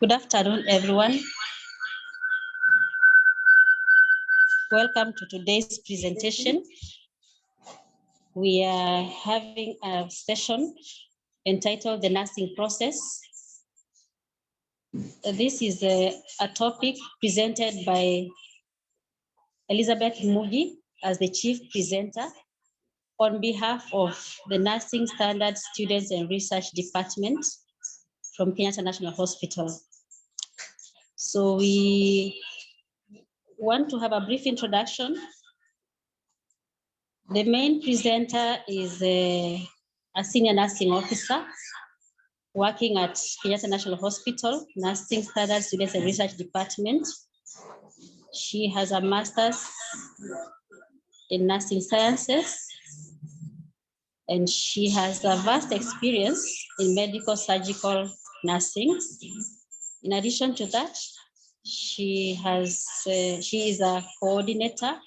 Good afternoon, everyone. Welcome to today's presentation. We are having a session entitled The Nursing Process. This is a topic presented by Elizabeth Mugi as the chief presenter on behalf of the Nursing Standards Students and Research Department from KNH National Hospital. So we want to have a brief introduction. The main presenter is a senior nursing officer working at KNH National Hospital, Nursing Standards Students and Research Department. She has a master's in nursing sciences, and she has a vast experience in medical surgical nursing. In addition to that, she is a coordinator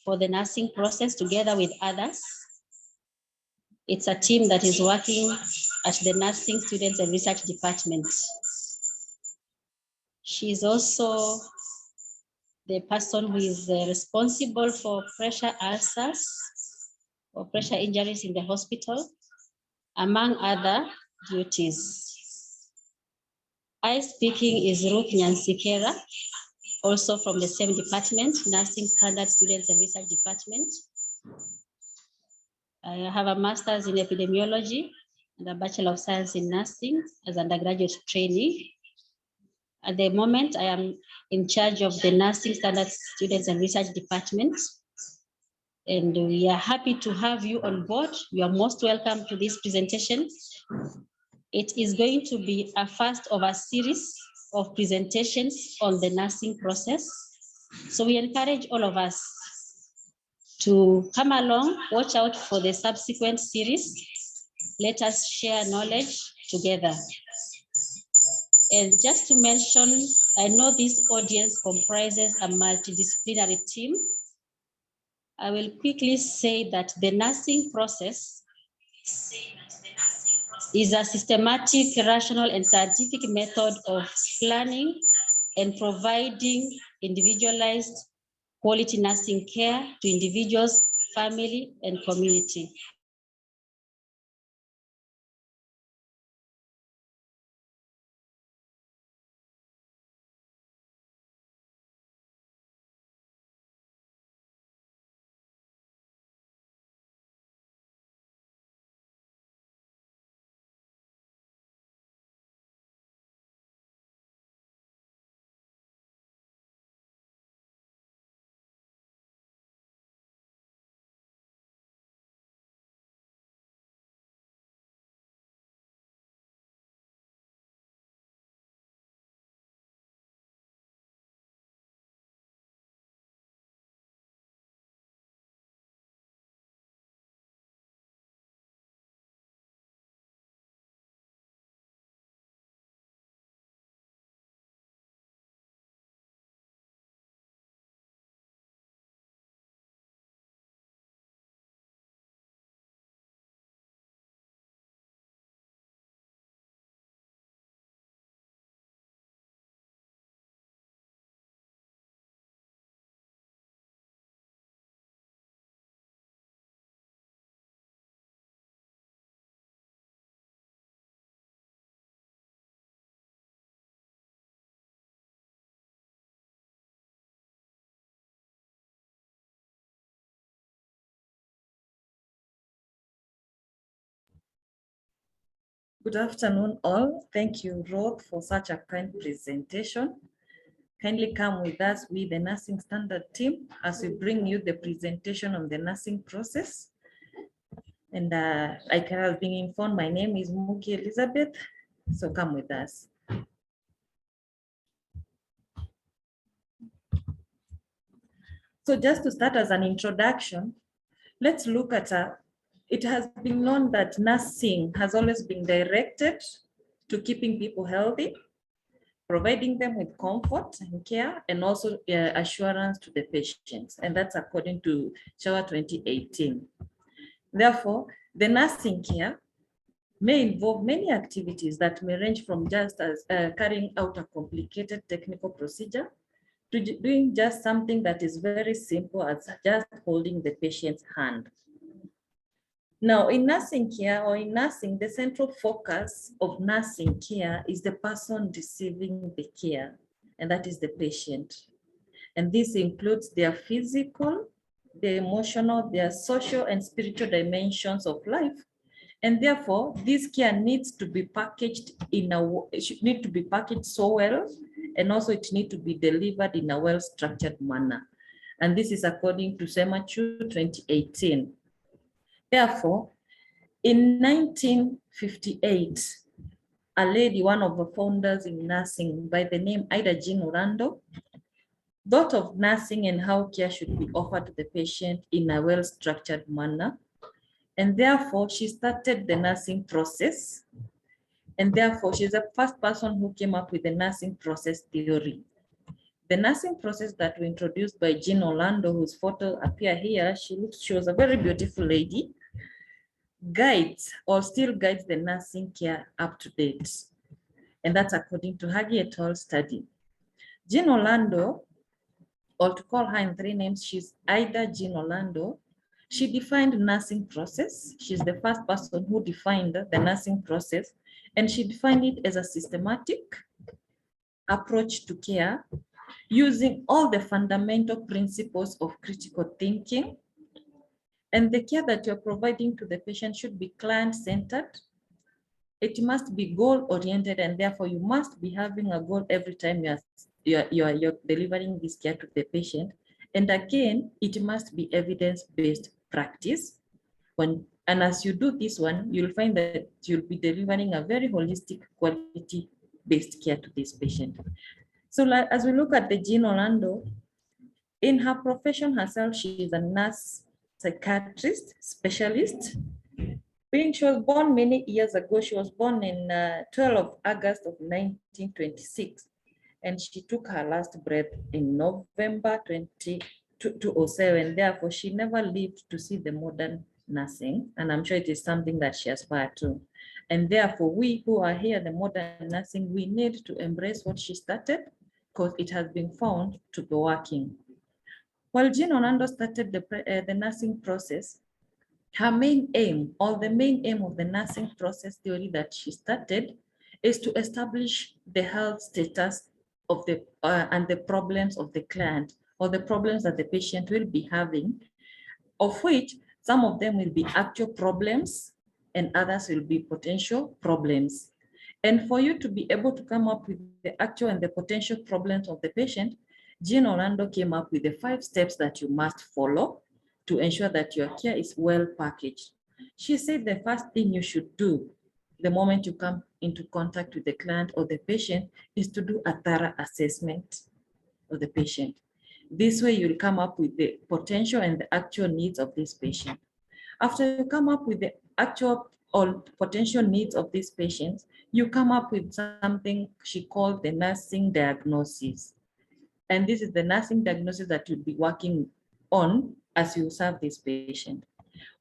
for the nursing process together with others. It's a team that is working at the Nursing Students and Research Department. She is also the person who is responsible for pressure ulcers or pressure injuries in the hospital, among other duties. I speaking is Ruth Nyansikera, also from the same department, Nursing Standard Students and Research Department. I have a master's in epidemiology and a Bachelor of Science in Nursing as undergraduate trainee. At the moment, I am in charge of the Nursing Standards Students and Research Department. And we are happy to have you on board. You are most welcome to this presentation. It is going to be a first of a series of presentations on the nursing process. So we encourage all of us to come along, watch out for the subsequent series. Let us share knowledge together. And just to mention, I know this audience comprises a multidisciplinary team. I will quickly say that the nursing process is a systematic, rational, and scientific method of planning and providing individualized quality nursing care to individuals, family, and community. Good afternoon, all. Thank you, Ruth, for such a kind presentation. Kindly come with us with the Nursing Standard team as we bring you the presentation on the nursing process. And like I have been informed, my name is Mugi Elizabeth, so come with us. So just to start as an introduction, let's look at it has been known that nursing has always been directed to keeping people healthy, providing them with comfort and care, and also assurance to the patients. And that's according to SHAWA 2018. Therefore, the nursing care may involve many activities that may range from just as carrying out a complicated technical procedure to doing just something that is very simple as just holding the patient's hand. Now, in nursing care or in nursing, the central focus of nursing care is the person receiving the care, and that is the patient. And this includes their physical, their emotional, their social and spiritual dimensions of life. And therefore, this care needs to be packaged it should need to be packaged so well, and also it needs to be delivered in a well-structured manner. And this is according to SEMACHU 2018. Therefore, in 1958, a lady, one of the founders in nursing by the name Ida Jean Orlando, thought of nursing and how care should be offered to the patient in a well-structured manner. And therefore, she started the nursing process. And therefore, she's the first person who came up with the nursing process theory. The nursing process that was introduced by Jean Orlando, whose photo appear here, she was a very beautiful lady, guides or still guides the nursing care up to date. And that's according to Hagi et al. Study. Jean Orlando, or to call her in 3 names, she's Ida Jean Orlando. She defined nursing process. She's the first person who defined the nursing process, and she defined it as a systematic approach to care using all the fundamental principles of critical thinking. And the care that you're providing to the patient should be client-centered. It must be goal-oriented, and therefore you must be having a goal every time you're delivering this care to the patient. And again, it must be evidence-based practice. And as you do this one, you'll find that you'll be delivering a very holistic, quality-based care to this patient. So as we look at the Jean Orlando, in her profession herself, she is a nurse psychiatrist specialist. She was born many years ago. She was born in 12 of August of 1926, and she took her last breath in November 2007. Therefore, she never lived to see the modern nursing, and I'm sure it is something that she aspired to. And therefore, we who are here, the modern nursing, we need to embrace what she started because it has been found to be working. While Jean Orlando started the nursing process, her main aim, or the main aim of the nursing process theory that she started, is to establish the health status of the and the problems of the client, or the problems that the patient will be having, of which some of them will be actual problems and others will be potential problems. And for you to be able to come up with the actual and the potential problems of the patient, Jean Orlando came up with the 5 steps that you must follow to ensure that your care is well packaged. She said the first thing you should do the moment you come into contact with the client or the patient is to do a thorough assessment of the patient. This way you'll come up with the potential and the actual needs of this patient. After you come up with the actual or potential needs of these patients, you come up with something she called the nursing diagnosis. And this is the nursing diagnosis that you'll be working on as you serve this patient.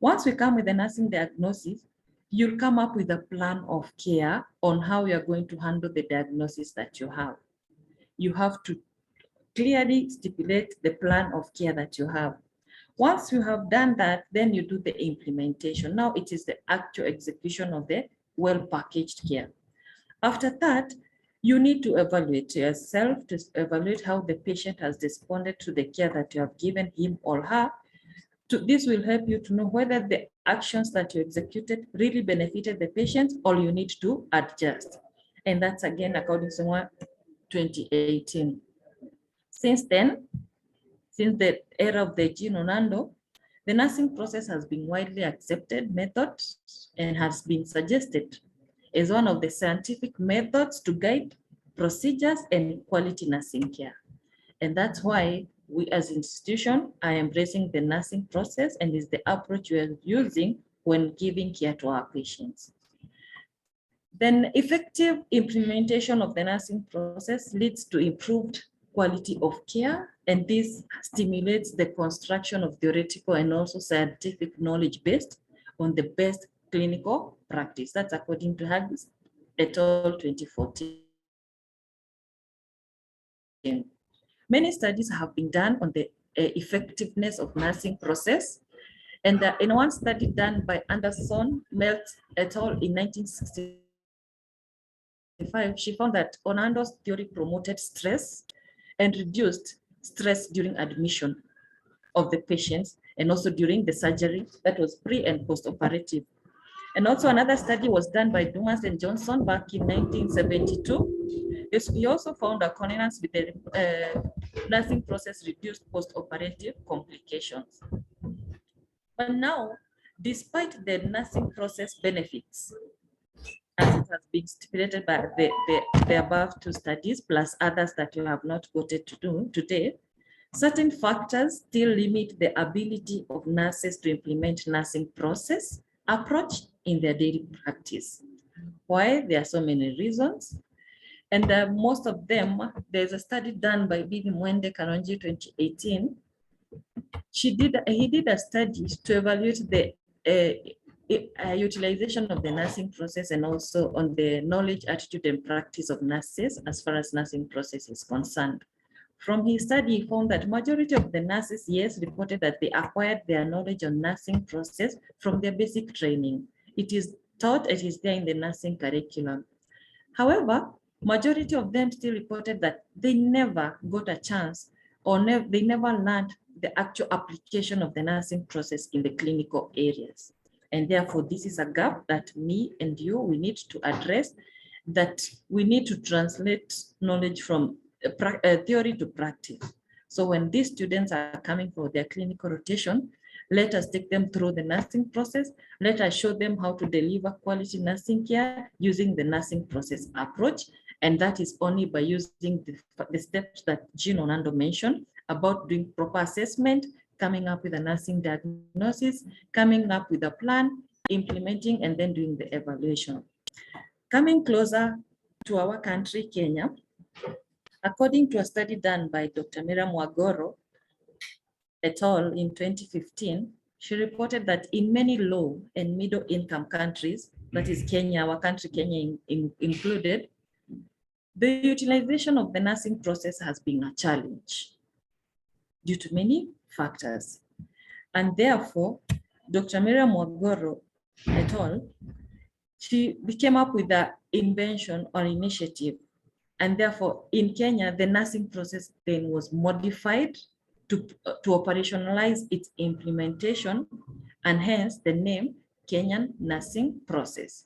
Once we come with the nursing diagnosis, you'll come up with a plan of care on how you're going to handle the diagnosis that you have. You have to clearly stipulate the plan of care that you have. Once you have done that, then you do the implementation. Now it is the actual execution of the well-packaged care. After that, you need to evaluate yourself to evaluate how the patient has responded to the care that you have given him or her. This will help you to know whether the actions that you executed really benefited the patient or you need to adjust. And that's again according to 2018. Since then, since the era of the Jean Orlando, the nursing process has been widely accepted method and has been suggested as one of the scientific methods to guide procedures and quality nursing care. And that's why we as an institution are embracing the nursing process and is the approach we are using when giving care to our patients. Then effective implementation of the nursing process leads to improved quality of care, and this stimulates the construction of theoretical and also scientific knowledge based on the best clinical practice. That's according to Huggs et al. 2014. Many studies have been done on the effectiveness of nursing process. And in one study done by Anderson, Meltz et al. In 1965, she found that Orlando's theory promoted stress and reduced stress during admission of the patients and also during the surgery that was pre and post-operative. And also another study was done by Dumas and Johnson back in 1972. Yes, we also found a correlation with the nursing process reduced post-operative complications. But now, despite the nursing process benefits, as it has been stipulated by the above two studies, plus others that you have not gotten to do today, certain factors still limit the ability of nurses to implement nursing process approach in their daily practice. Why? There are so many reasons. And most of them, there's a study done by Bibi Mwende Karonji 2018. He did a study to evaluate the utilization of the nursing process and also on the knowledge, attitude, and practice of nurses as far as nursing process is concerned. From his study, he found that majority of the nurses, yes, reported that they acquired their knowledge on nursing process from their basic training. It is taught, it is there in the nursing curriculum. However, majority of them still reported that they never got a chance or they never learned the actual application of the nursing process in the clinical areas. And therefore, this is a gap that me and you, we need to address, that we need to translate knowledge from theory to practice. So when these students are coming for their clinical rotation, let us take them through the nursing process. Let us show them how to deliver quality nursing care using the nursing process approach. And that is only by using the steps that Jean Orlando mentioned about doing proper assessment, coming up with a nursing diagnosis, coming up with a plan, implementing, and then doing the evaluation. Coming closer to our country, Kenya, according to a study done by Dr. Miriam Wagoro et al. In 2015, she reported that in many low and middle income countries, that is Kenya, our country, Kenya included, the utilization of the nursing process has been a challenge due to many factors. And therefore, Dr. Miriam Wagoro et al., she came up with the invention or initiative. And therefore, in Kenya, the nursing process then was modified to operationalize its implementation, and hence the name Kenyan Nursing Process,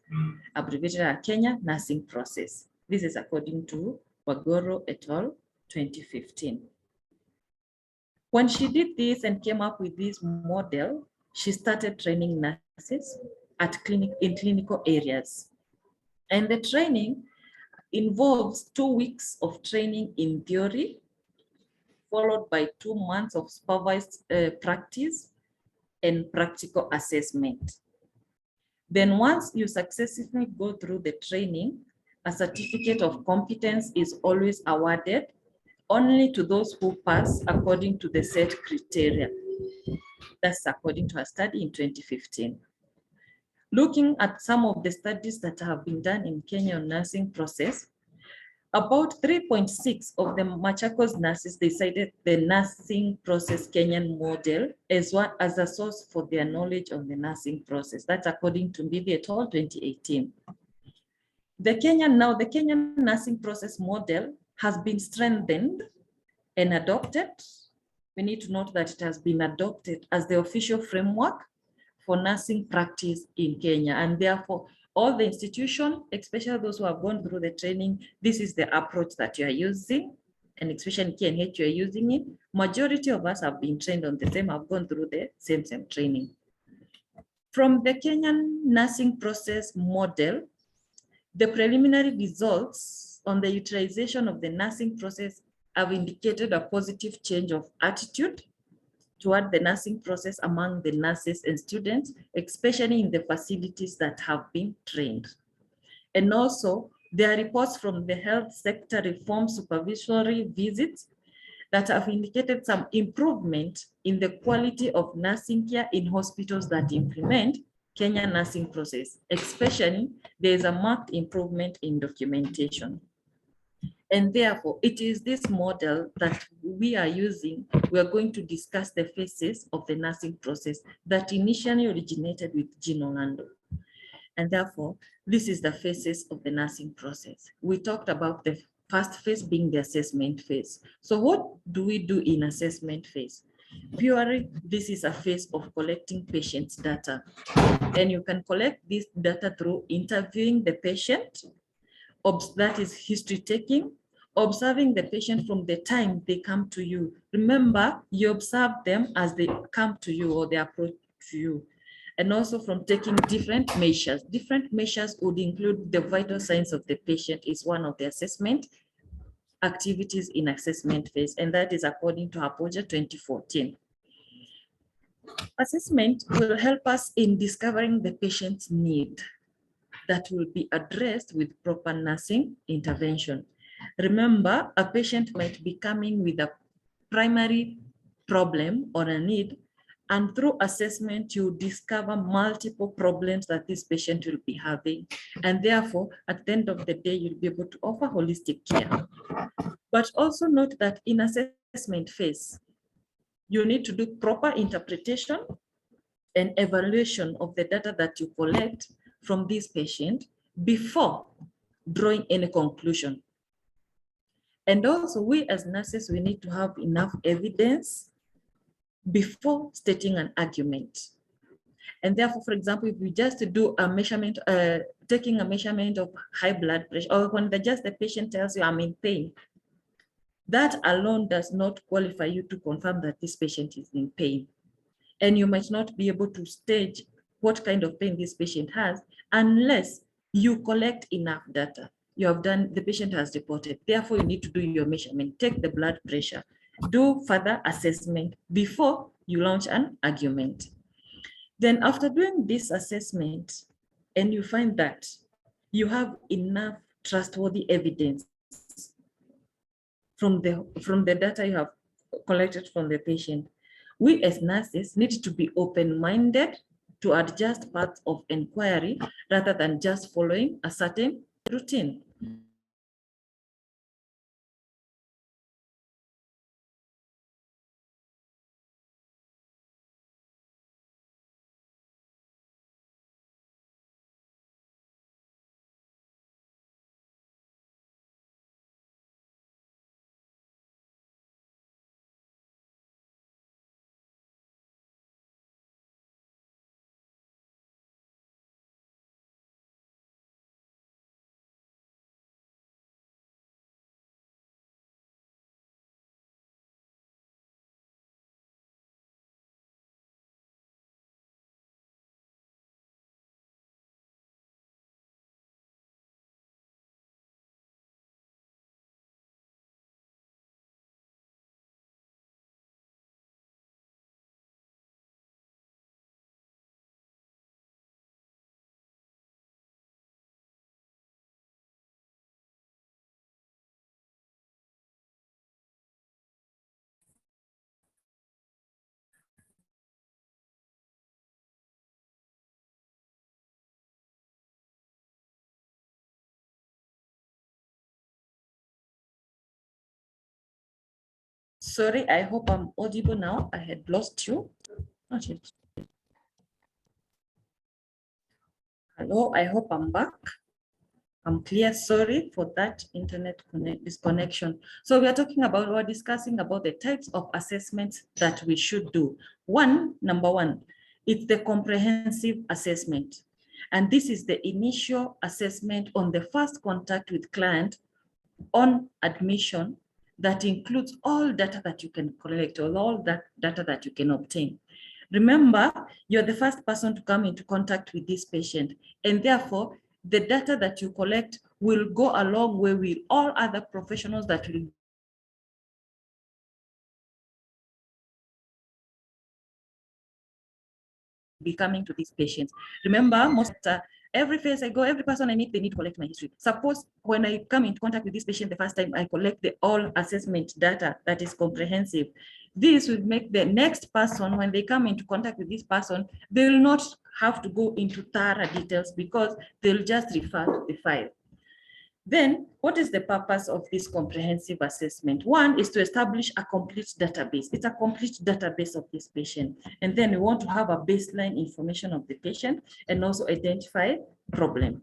abbreviated as Kenya Nursing Process. This is according to Wagoro et al. 2015. When she did this and came up with this model, she started training nurses in clinical areas. And the training involves 2 weeks of training in theory, followed by 2 months of supervised practice and practical assessment. Then once you successfully go through the training, a certificate of competence is always awarded only to those who pass according to the set criteria. That's according to a study in 2015. Looking at some of the studies that have been done in Kenya on nursing process, about 3.6 of the Machakos nurses, they cited the nursing process Kenyan model as well as a source for their knowledge of the nursing process. That's according to Bibi et al. 2018. The Kenyan nursing process model has been strengthened and adopted. We need to note that it has been adopted as the official framework for nursing practice in Kenya. And therefore, all the institutions, especially those who have gone through the training, this is the approach that you are using, and especially KNH, you are using it. Majority of us have been trained on the same, have gone through the same training. From the Kenyan nursing process model, the preliminary results on the utilization of the nursing process have indicated a positive change of attitude toward the nursing process among the nurses and students, especially in the facilities that have been trained. And also, there are reports from the health sector reform supervisory visits that have indicated some improvement in the quality of nursing care in hospitals that implement Kenya nursing process, especially there is a marked improvement in documentation. And therefore, it is this model that we are using. We are going to discuss the phases of the nursing process that initially originated with Jean Orlando. And therefore, this is the phases of the nursing process. We talked about the first phase being the assessment phase. So what do we do in assessment phase? Purely, this is a phase of collecting patient's data. And you can collect this data through interviewing the patient, that is history taking, observing the patient from the time they come to you. Remember, you observe them as they come to you or they approach to you. And also from taking different measures. Different measures would include the vital signs of the patient is one of the assessment activities in assessment phase, and that is according to Hapoja 2014. Assessment will help us in discovering the patient's need that will be addressed with proper nursing intervention. Remember, a patient might be coming with a primary problem or a need, and through assessment, you discover multiple problems that this patient will be having. And therefore, at the end of the day, you'll be able to offer holistic care. But also note that in assessment phase, you need to do proper interpretation and evaluation of the data that you collect from this patient before drawing any conclusion. And also, we as nurses, we need to have enough evidence before stating an argument. And therefore, for example, if we just do a measurement, taking a measurement of high blood pressure, or when the patient tells you I'm in pain, that alone does not qualify you to confirm that this patient is in pain. And you might not be able to stage what kind of pain this patient has unless you collect enough data. You have done, the patient has reported. Therefore, you need to do your measurement, take the blood pressure, do further assessment before you launch an argument. Then after doing this assessment, and you find that you have enough trustworthy evidence from the data you have collected from the patient, we as nurses need to be open-minded to adjust paths of inquiry rather than just following a certain routine. Sorry, I hope I'm audible now. I had lost you. Not yet. Hello, I hope I'm back. I'm clear. Sorry for that internet disconnection. So we're discussing about the types of assessments that we should do. Number one, it's the comprehensive assessment. And this is the initial assessment on the first contact with client on admission that includes all data that you can collect or all that data that you can obtain. Remember, you're the first person to come into contact with this patient, and therefore the data that you collect will go a long way with all other professionals that will be coming to these patients. Remember, every phase I go, every person I meet, they need to collect my history. Suppose when I come into contact with this patient the first time, I collect the all assessment data that is comprehensive. This will make the next person, when they come into contact with this person, they will not have to go into thorough details because they'll just refer to the file. Then, what is the purpose of this comprehensive assessment? One is to establish a complete database. It's a complete database of this patient. And then we want to have a baseline information of the patient and also identify problem.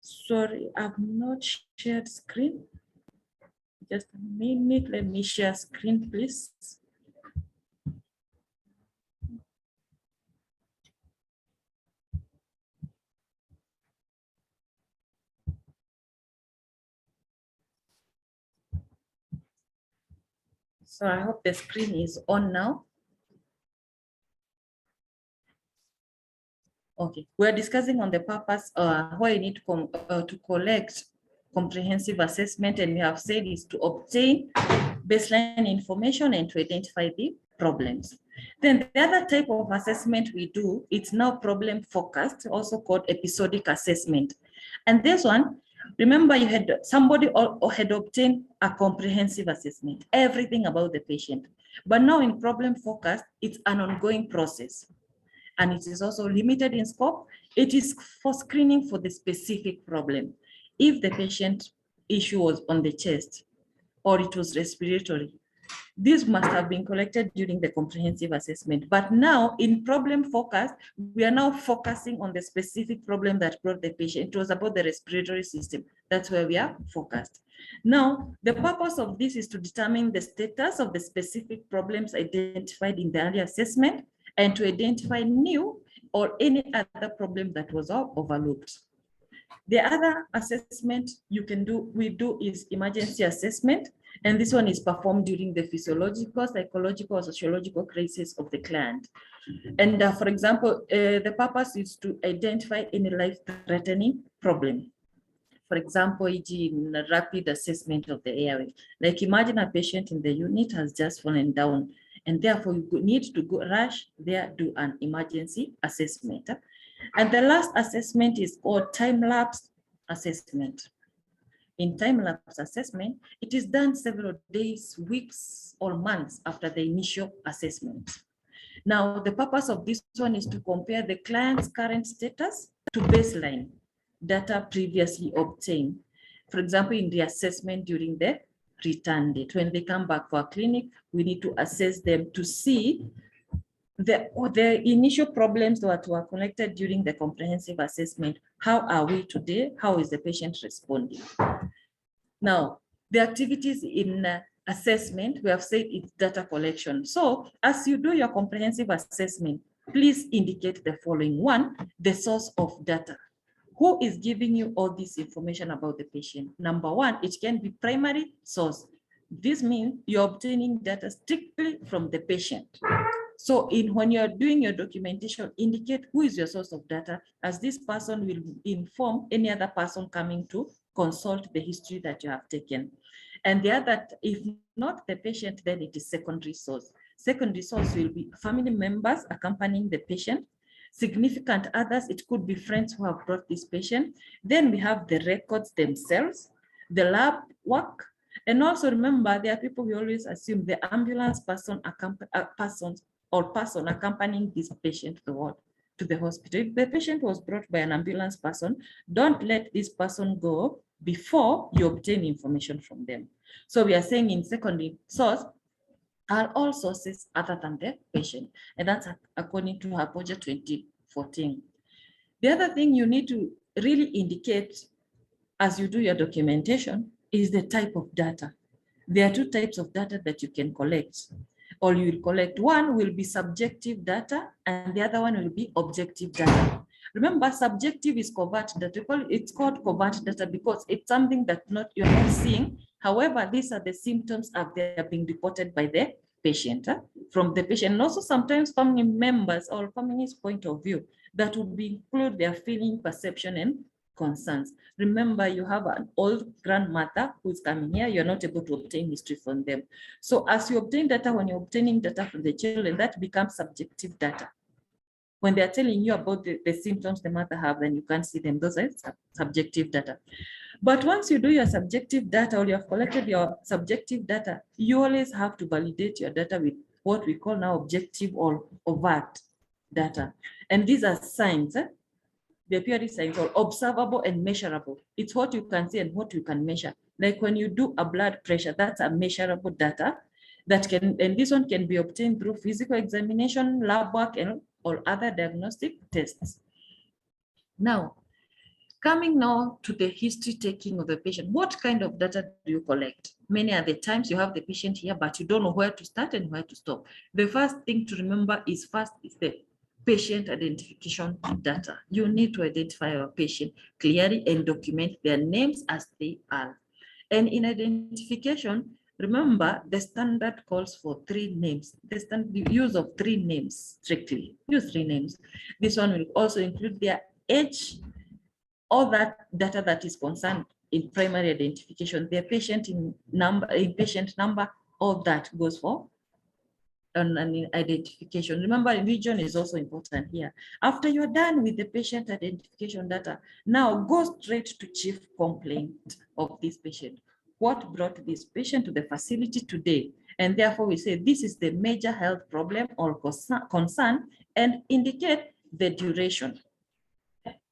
Sorry, I've not shared screen. Just a minute, let me share screen, please. So I hope the screen is on now. Okay, we're discussing on the purpose why you need to collect comprehensive assessment, and we have said is to obtain baseline information and to identify the problems. Then the other type of assessment we do, it's now problem focused, also called episodic assessment. And this one, remember you had somebody or had obtained a comprehensive assessment, everything about the patient. But now in problem focused, it's an ongoing process. And it is also limited in scope. It is for screening for the specific problem. If the patient issue was on the chest or it was respiratory, this must have been collected during the comprehensive assessment. But now in problem focus, we are now focusing on the specific problem that brought the patient. It was about the respiratory system. That's where we are focused. Now, the purpose of this is to determine the status of the specific problems identified in the early assessment and to identify new or any other problem that was overlooked. The other assessment we do is emergency assessment. And this one is performed during the physiological, psychological, or sociological crisis of the client. And for example, the purpose is to identify any life-threatening problem. For example, e.g. rapid assessment of the airway. Like imagine a patient in the unit has just fallen down, and therefore you need to go rush there, do an emergency assessment. And the last assessment is called time-lapse assessment. In time-lapse assessment, it is done several days, weeks, or months after the initial assessment. Now, the purpose of this one is to compare the client's current status to baseline data previously obtained. For example, in the assessment during the return date, when they come back for a clinic, we need to assess them to see the initial problems that were connected during the comprehensive assessment. How are we today? How is the patient responding? Now, the activities in assessment, we have said it's data collection. So as you do your comprehensive assessment, please indicate the following. One, the source of data. Who is giving you all this information about the patient? Number one, it can be primary source. This means you're obtaining data strictly from the patient. So when you're doing your documentation, indicate who is your source of data, as this person will inform any other person coming to consult the history that you have taken. And the other, if not the patient, then it is secondary source. Secondary source will be family members accompanying the patient, significant others. It could be friends who have brought this patient. Then we have the records themselves, the lab work. And also remember, there are people we always assume the ambulance person accompanying this patient to the hospital. If the patient was brought by an ambulance person, don't let this person go before you obtain information from them. So we are saying in secondary source are all sources other than the patient. And that's according to her project 2014. The other thing you need to really indicate as you do your documentation is the type of data. There are two types of data that you can collect, or you will collect. One will be subjective data and the other one will be objective data. Remember, subjective is covert data. It's called covert data because it's something that you're not seeing. However, these are the symptoms they are being reported by the patient, from the patient, and also sometimes family members or family's point of view that would include their feeling, perception, and concerns. Remember, you have an old grandmother who's coming here, you're not able to obtain history from them. So as you obtain data, when you're obtaining data from the children, that becomes subjective data. When they're telling you about the symptoms the mother have, then you can't see them. Those are subjective data. But once you do your subjective data, or you have collected your subjective data, you always have to validate your data with what we call now objective or overt data. And these are signs, they're purely signs, or observable and measurable. It's what you can see and what you can measure. Like when you do a blood pressure, that's a measurable data that can, and this one can be obtained through physical examination, lab work, and or other diagnostic tests. Now, coming now to the history taking of the patient, what kind of data do you collect? Many of the times you have the patient here, but you don't know where to start and where to stop. The first thing to remember is the patient identification data. You need to identify your patient clearly and document their names as they are. And in identification, remember the standard calls for 3 names. The use of 3 names strictly. Use 3 names. This one will also include their age, all that data that is concerned in primary identification, their patient number, all that goes for an identification. Remember, region is also important here. After you're done with the patient identification data, now go straight to chief complaint of this patient. What brought this patient to the facility today? And therefore we say this is the major health problem or concern, and indicate the duration.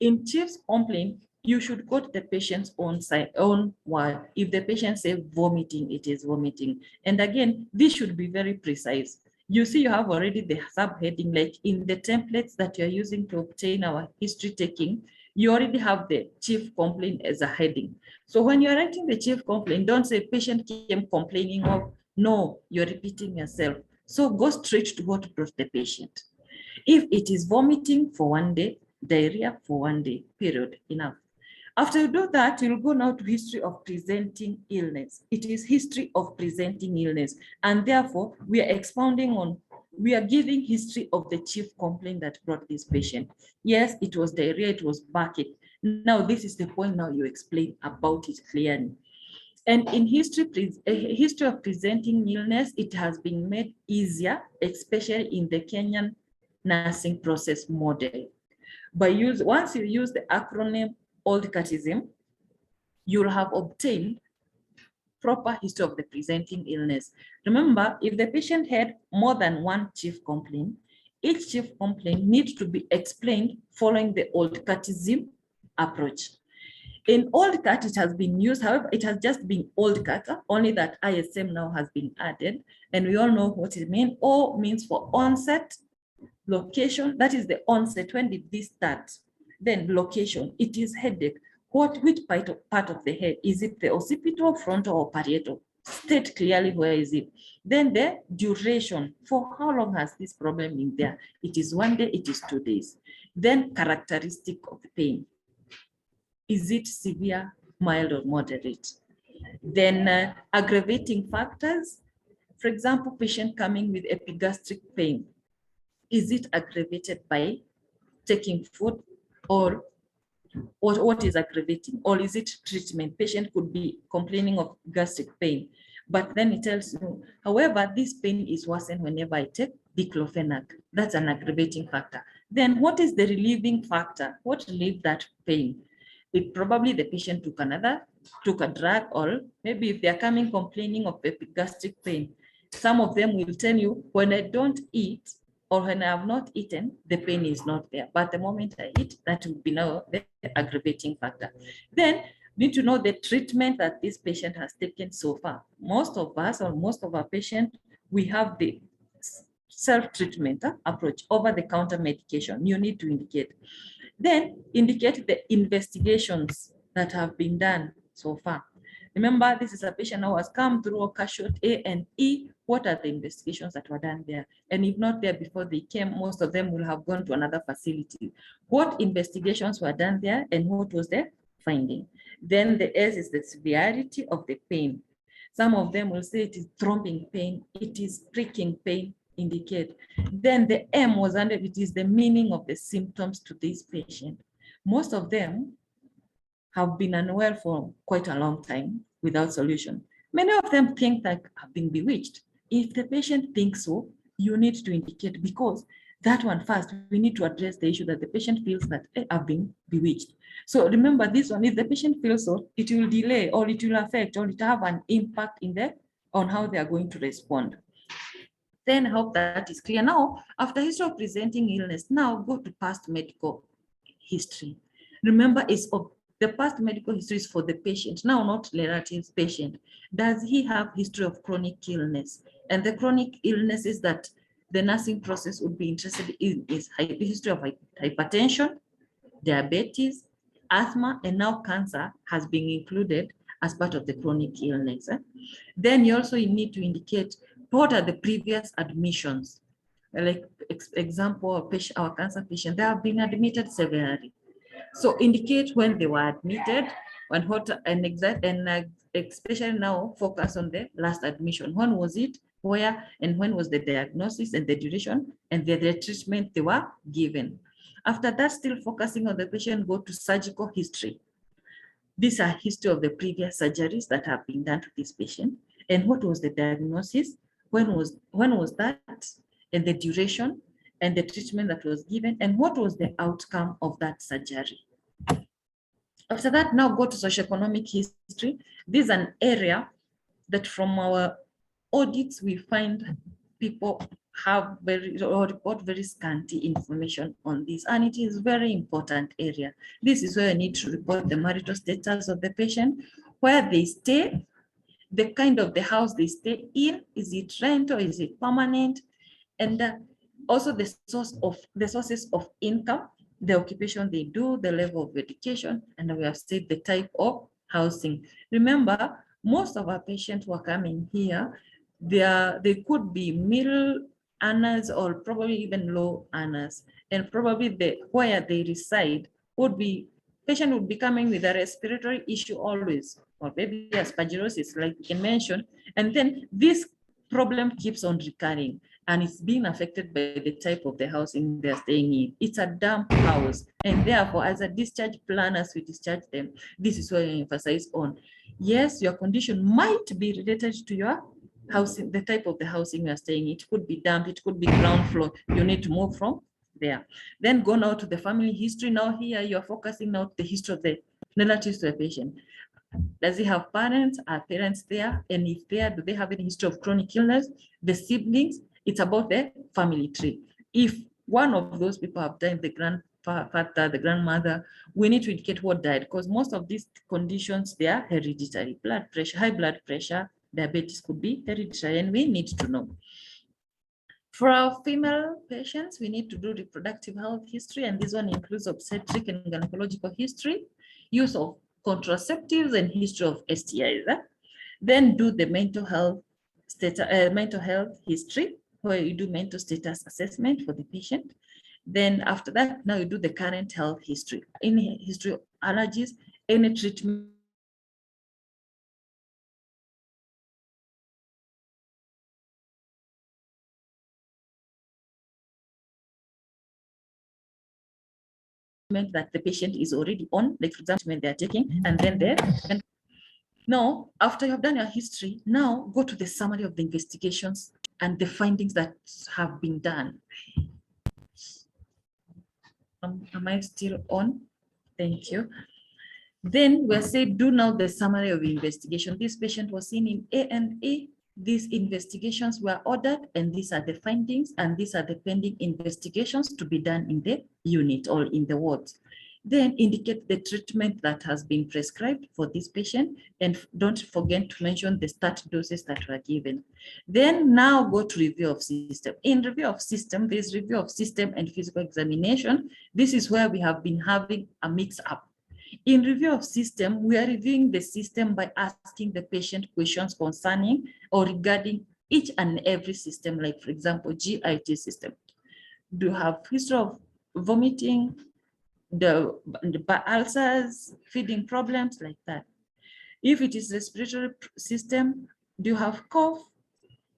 In chief's complaint, you should go to the patient's own word. If the patient says vomiting, it is vomiting. And again, this should be very precise. You see, you have already the subheading, like in the templates that you're using to obtain our history taking, you already have the chief complaint as a heading. So when you're writing the chief complaint, don't say patient came complaining of, no, you're repeating yourself. So go straight to what brought the patient. If it is vomiting for 1 day, diarrhea for 1 day, period, enough. After you do that, you'll go now to history of presenting illness. It is history of presenting illness. And therefore, we are expounding on, we are giving history of the chief complaint that brought this patient. Yes, it was diarrhea, it was backache. Now, this is the point now you explain about it clearly. And in history of presenting illness, it has been made easier, especially in the Kenyan nursing process model. Once you use the acronym Old Catechism, you'll have obtained proper history of the presenting illness. Remember, if the patient had more than 1 chief complaint, each chief complaint needs to be explained following the Old Catechism approach. In Old Cat, it has been used, however, it has just been Old Cat, only that ISM now has been added, and we all know what it means. O means for onset, location, that is the onset, when did this start? Then location, it is headache. Which part of the head? Is it the occipital, frontal, or parietal? State clearly where is it. Then the duration, for how long has this problem been there? It is 1 day, it is 2 days. Then characteristic of the pain. Is it severe, mild, or moderate? Then aggravating factors. For example, patient coming with epigastric pain. Is it aggravated by taking food, or what is aggravating, or is it treatment? Patient could be complaining of gastric pain, but then it tells you, however, this pain is worsened whenever I take diclofenac. That's an aggravating factor. Then what is the relieving factor? What relieved that pain? It probably the patient took a drug, or maybe if they're coming complaining of epigastric pain, some of them will tell you, when I don't eat, or when I have not eaten, the pain is not there. But the moment I eat, that will be now the aggravating factor. Then need to know the treatment that this patient has taken so far. Most of us, or most of our patients, we have the self-treatment approach, over-the-counter medication. You need to indicate. Then indicate the investigations that have been done so far. Remember, this is a patient who has come through CASHOT A and E. What are the investigations that were done there? And if not there before they came, most of them will have gone to another facility. What investigations were done there, and what was the finding? Then the S is the severity of the pain. Some of them will say it is throbbing pain, it is pricking pain, indicate. Then the M was under, it is the meaning of the symptoms to this patient. Most of them have been unwell for quite a long time without solution. Many of them think that have been bewitched. If the patient thinks so, you need to indicate, because that one first, we need to address the issue that the patient feels that I've been bewitched. So remember this one, if the patient feels so, it will delay or it will affect or it have an impact on how they are going to respond. Then I hope that is clear. Now, after history of presenting illness, now go to past medical history. Remember, the past medical history is for the patient, now not relatives patient. Does he have history of chronic illness? And the chronic illnesses that the nursing process would be interested in is the history of hypertension, diabetes, asthma, and now cancer has been included as part of the chronic illness. Then you also need to indicate what are the previous admissions. Like example, our cancer patient, they have been admitted severely. So indicate when they were admitted and what and exact and especially now focus on the last admission. When was it, where, and when was the diagnosis and the duration and the treatment they were given. After that, still focusing on the patient, go to surgical history. These are history of the previous surgeries that have been done to this patient and what was the diagnosis, when was that, and the duration and the treatment that was given and what was the outcome of that surgery. After that, now go to socioeconomic history. This is an area that from our audits, we find people have report very scanty information on this, and it is very important area. This is where you need to report the marital status of the patient, where they stay, the kind of the house they stay in, is it rental, is it permanent, and also the sources of income, the occupation they do, the level of education, and we have said the type of housing. Remember, most of our patients who are coming here, they could be middle earners or probably even low earners, and probably where they reside would be, patient would be coming with a respiratory issue always, or maybe aspergillosis, like you can mention, and then this problem keeps on recurring, and it's being affected by the type of the housing they're staying in. It's a damp house, and therefore, as a discharge plan, as we discharge them, this is where you emphasize on. Yes, your condition might be related to your housing, the type of the housing you are staying in. It could be damp, it could be ground floor. You need to move from there. Then go now to the family history. Now here you're focusing now the history of the relatives to the patient. Does he have parents? Are parents there? And if there, do they have any history of chronic illness? The siblings, it's about the family tree. If one of those people have died, the grandfather, the grandmother, we need to indicate what died, because most of these conditions, they are hereditary. Blood pressure, high blood pressure, diabetes could be hereditary, and we need to know. For our female patients, we need to do reproductive health history, and this one includes obstetric and gynecological history, use of contraceptives, and history of STIs. Then do the mental health history, where you do mental status assessment for the patient. Then after that, now you do the current health history, any history of allergies, any treatment that the patient is already on, like for example, when they're taking, and then now, after you have done your history, now go to the summary of the investigations and the findings that have been done. Am I still on? Thank you. Then we'll say, do now the summary of the investigation. This patient was seen in A&E. These investigations were ordered, and these are the findings, and these are the pending investigations to be done in the unit or in the wards. Then indicate the treatment that has been prescribed for this patient, and don't forget to mention the start doses that were given. Then now go to review of system. In review of system, there's review of system and physical examination. This is where we have been having a mix-up. In review of system, we are reviewing the system by asking the patient questions concerning or regarding each and every system, like for example, GIT system. Do you have history of vomiting, the ulcers, feeding problems, like that? If it is respiratory system, do you have cough?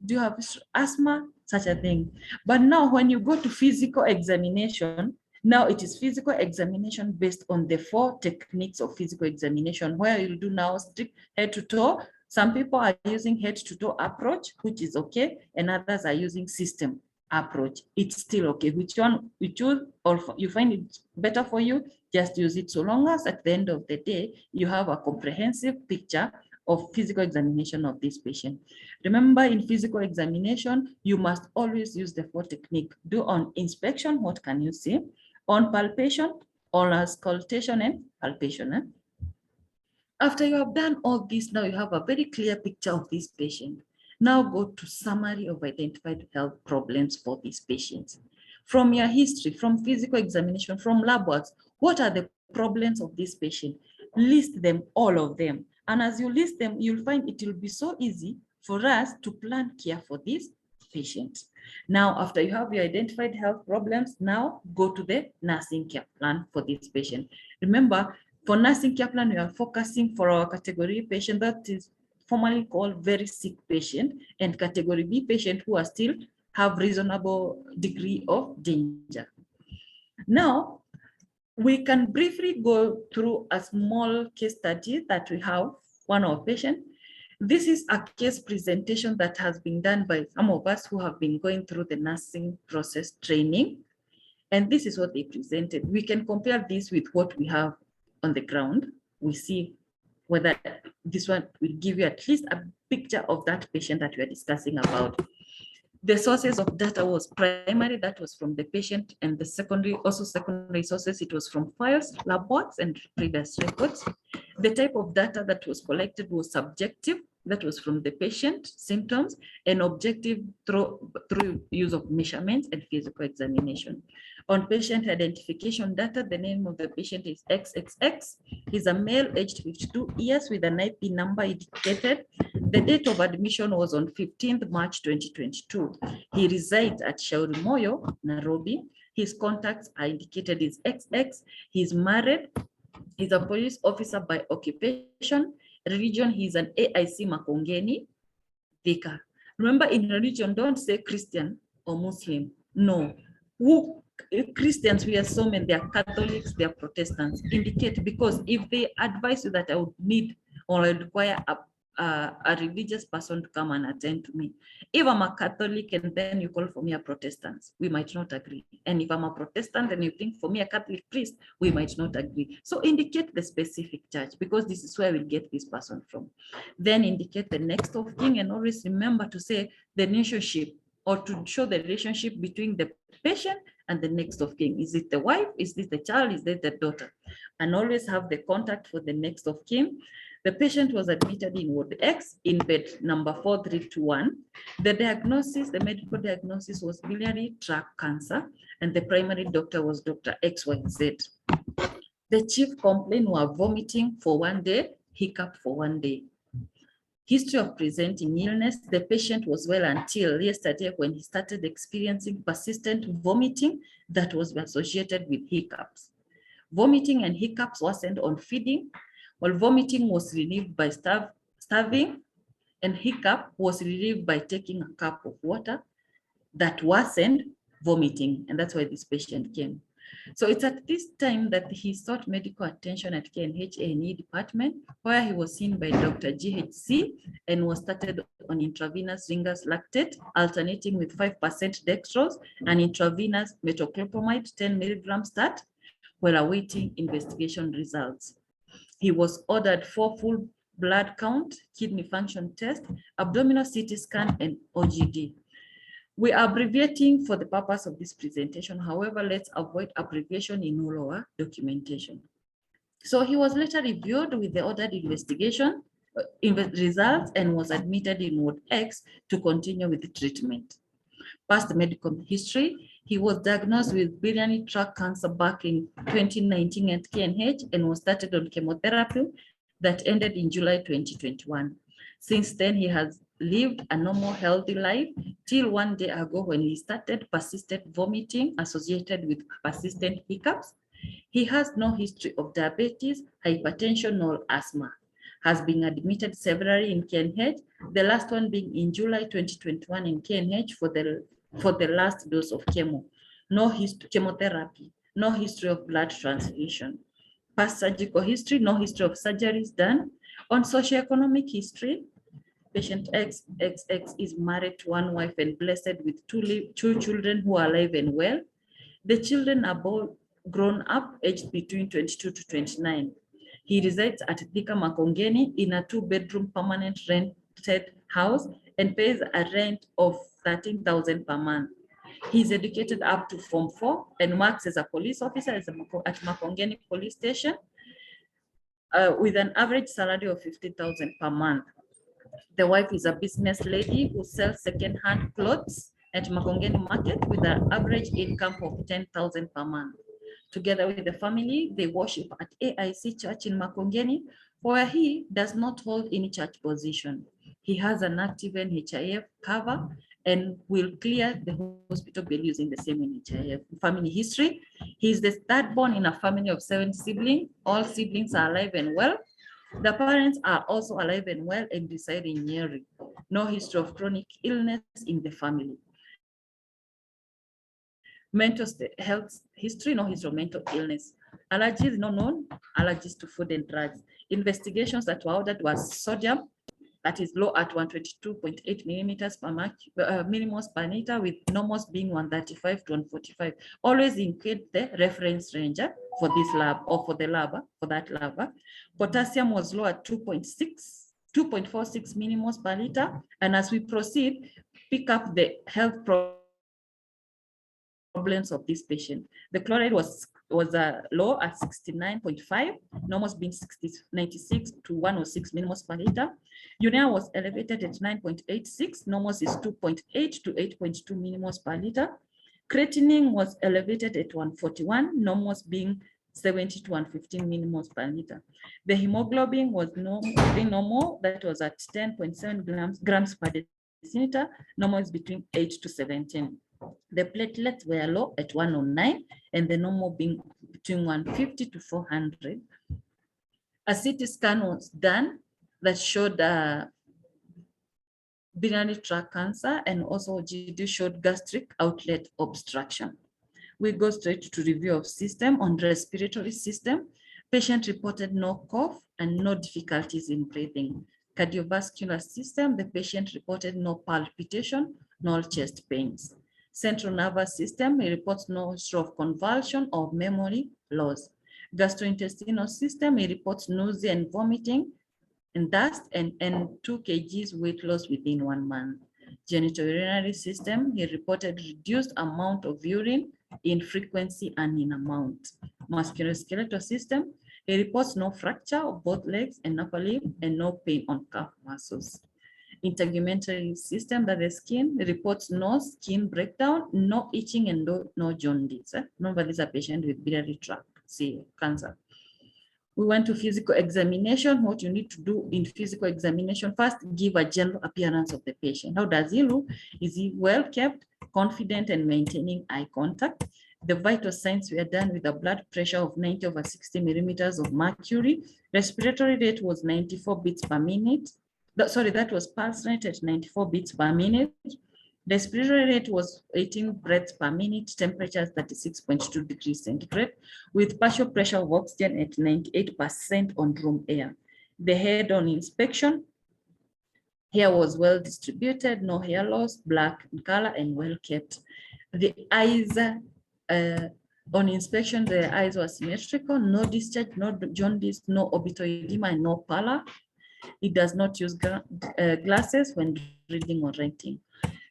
Do you have asthma? Such a thing. But now when you go to physical examination, now it is physical examination based on the 4 techniques of physical examination, where you do now strict head to toe. Some people are using head to toe approach, which is okay, and others are using system. approach, it's still okay. Which one we choose, or you find it better for you, just use it, so long as at the end of the day, you have a comprehensive picture of physical examination of this patient. Remember, in physical examination, you must always use the 4 technique. Do on inspection, what can you see? On palpation, on auscultation and palpation. After you have done all this, now you have a very clear picture of this patient. Now go to summary of identified health problems for these patients. From your history, from physical examination, from lab works, what are the problems of this patient? List them, all of them. And as you list them, you'll find it will be so easy for us to plan care for this patient. Now, after you have your identified health problems, now go to the nursing care plan for this patient. Remember, for nursing care plan, we are focusing for our category patient that is formally called very sick patient, and category B patient who are still have reasonable degree of danger. Now, we can briefly go through a small case study that we have one of our patient. This is a case presentation that has been done by some of us who have been going through the nursing process training. And this is what they presented. We can compare this with what we have on the ground. We see whether this one will give you at least a picture of that patient that we are discussing about. The sources of data was primary, that was from the patient, and the secondary, also secondary sources, it was from files, lab works, and previous records. The type of data that was collected was subjective, that was from the patient symptoms, and objective through use of measurements and physical examination. On patient identification data, the name of the patient is XXX. He's a male aged 52 years with an IP number indicated. The date of admission was on 15th March 2022. He resides at Shauri Moyo, Nairobi. His contacts are indicated as XX. He's married. He's a police officer by occupation. Religion, he's an AIC Makongeni vicar. Remember, in religion, don't say Christian or Muslim. No. Who Christians, we are so many, they are Catholics, they are Protestants. Indicate, because if they advise you that I would need or I require a religious person to come and attend to me. If I'm a Catholic and then you call for me a Protestant, we might not agree. And if I'm a Protestant and you think for me a Catholic priest, we might not agree. So indicate the specific church, because this is where we'll get this person from. Then indicate the next of kin, and always remember to say the relationship, or to show the relationship between the patient and the next of kin. Is it the wife? Is this the child? Is it the daughter? And always have the contact for the next of kin. The patient was admitted in Ward X in bed number 4321. The diagnosis, the medical diagnosis was biliary tract cancer, and the primary doctor was Dr. XYZ. The chief complaint were vomiting for 1 day, hiccup for 1 day. History of presenting illness, the patient was well until yesterday when he started experiencing persistent vomiting that was associated with hiccups. Vomiting and hiccups worsened on feeding, while vomiting was relieved by starving, and hiccup was relieved by taking a cup of water. That worsened vomiting, and that's why this patient came. So it's at this time that he sought medical attention at KNH-UoN department, where he was seen by Dr. GHC and was started on intravenous ringer's lactate, alternating with 5% dextrose and intravenous metoclopramide 10 milligrams stat, while awaiting investigation results. He was ordered 4 full blood count, kidney function test, abdominal CT scan, and OGD. We are abbreviating for the purpose of this presentation. However, let's avoid abbreviation in all our documentation. So he was later reviewed with the ordered investigation results and was admitted in Ward X to continue with the treatment. Past medical history, he was diagnosed with biliary tract cancer back in 2019 at KNH and was started on chemotherapy that ended in July 2021. Since then, he has lived a normal, healthy life till 1 day ago when he started persistent vomiting associated with persistent hiccups. He has no history of diabetes, hypertension, or asthma. Has been admitted severally in KNH, the last one being in July 2021 in KNH for the last dose of chemo. No chemotherapy, no history of blood transfusion. Past surgical history, no history of surgeries done. On socioeconomic history, Patient XXX is married to one wife and blessed with two children who are alive and well. The children are both grown up, aged between 22 to 29. He resides at Thika Makongeni in a 2-bedroom permanent rented house and pays a rent of 13,000 per month. He's educated up to Form 4 and works as a police officer at Makongeni Police Station with an average salary of 50,000 per month. The wife is a business lady who sells second-hand clothes at Makongeni Market with an average income of 10,000 per month. Together with the family, they worship at AIC Church in Makongeni, where he does not hold any church position. He has an active NHIF cover and will clear the hospital bill using the same NHIF. Family history: he is the third born in a family of 7 siblings. All siblings are alive and well. The parents are also alive and well and reside in Nyeri. No history of chronic illness in the family. Mental health history: no history of mental illness. Allergies: no known allergies to food and drugs. Investigations that were ordered was sodium, that is low at 122.8 millimeters per millimoles per liter, with normals being 135 to 145. Always include the reference range for this lab or for the lab, for that lab. Potassium was low at 2.46 millimoles per liter. And as we proceed, pick up the health problems of this patient. The chloride was low at 69.5, normals being 96 to 106 millimoles per liter. Urea was elevated at 9.86, normals is 2.8 to 8.2 millimoles per liter. Creatinine was elevated at 141, normals being 70 to 115 millimoles per liter. The hemoglobin was normal, that was at 10.7 grams per deciliter, normal is between 8 to 17. The platelets were low at 109 and the normal being between 150 to 400. A CT scan was done that showed biliary tract cancer, and also GD showed gastric outlet obstruction. We go straight to review of system. On respiratory system, patient reported no cough and no difficulties in breathing. Cardiovascular system, the patient reported no palpitation, no chest pains. Central nervous system, he reports no history of convulsion or memory loss. Gastrointestinal system, he reports nausea and vomiting and dust and 2 kgs weight loss within 1 month. Genitourinary system, he reported reduced amount of urine in frequency and in amount. Musculoskeletal system, he reports no fracture of both legs and upper lip and no pain on calf muscles. Integumentary system, that the skin, reports no skin breakdown, no itching, and no jaundice. Nobody is a patient with biliary tract cancer. We went to physical examination. What you need to do in physical examination: first, give a general appearance of the patient. How does he look? Is he well kept, confident, and maintaining eye contact? The vital signs were done with a blood pressure of 90/60 millimeters of mercury. Respiratory rate was 94 beats per minute. That was pulse rate at 94 beats per minute. Respiratory rate was 18 breaths per minute, temperature 36.2 degrees centigrade, with partial pressure of oxygen at 98% on room air. The head on inspection, hair was well distributed, no hair loss, black in color, and well kept. The eyes, on inspection, the eyes were symmetrical, no discharge, no jaundice, no orbital edema, and no pallor. It does not use glasses when reading or writing.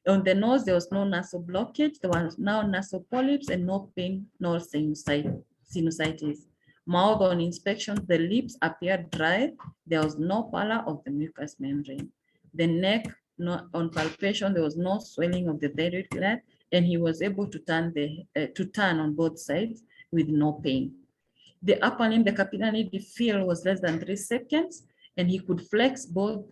On the nose, there was no nasal blockage. There was no nasal polyps and no pain, no sinusitis. Mouth on inspection, the lips appeared dry. There was no pallor of the mucous membrane. The neck, on palpation, there was no swelling of the thyroid gland, and he was able to turn on both sides with no pain. The upper limb, the capillary fill was less than 3 seconds, and he could flex both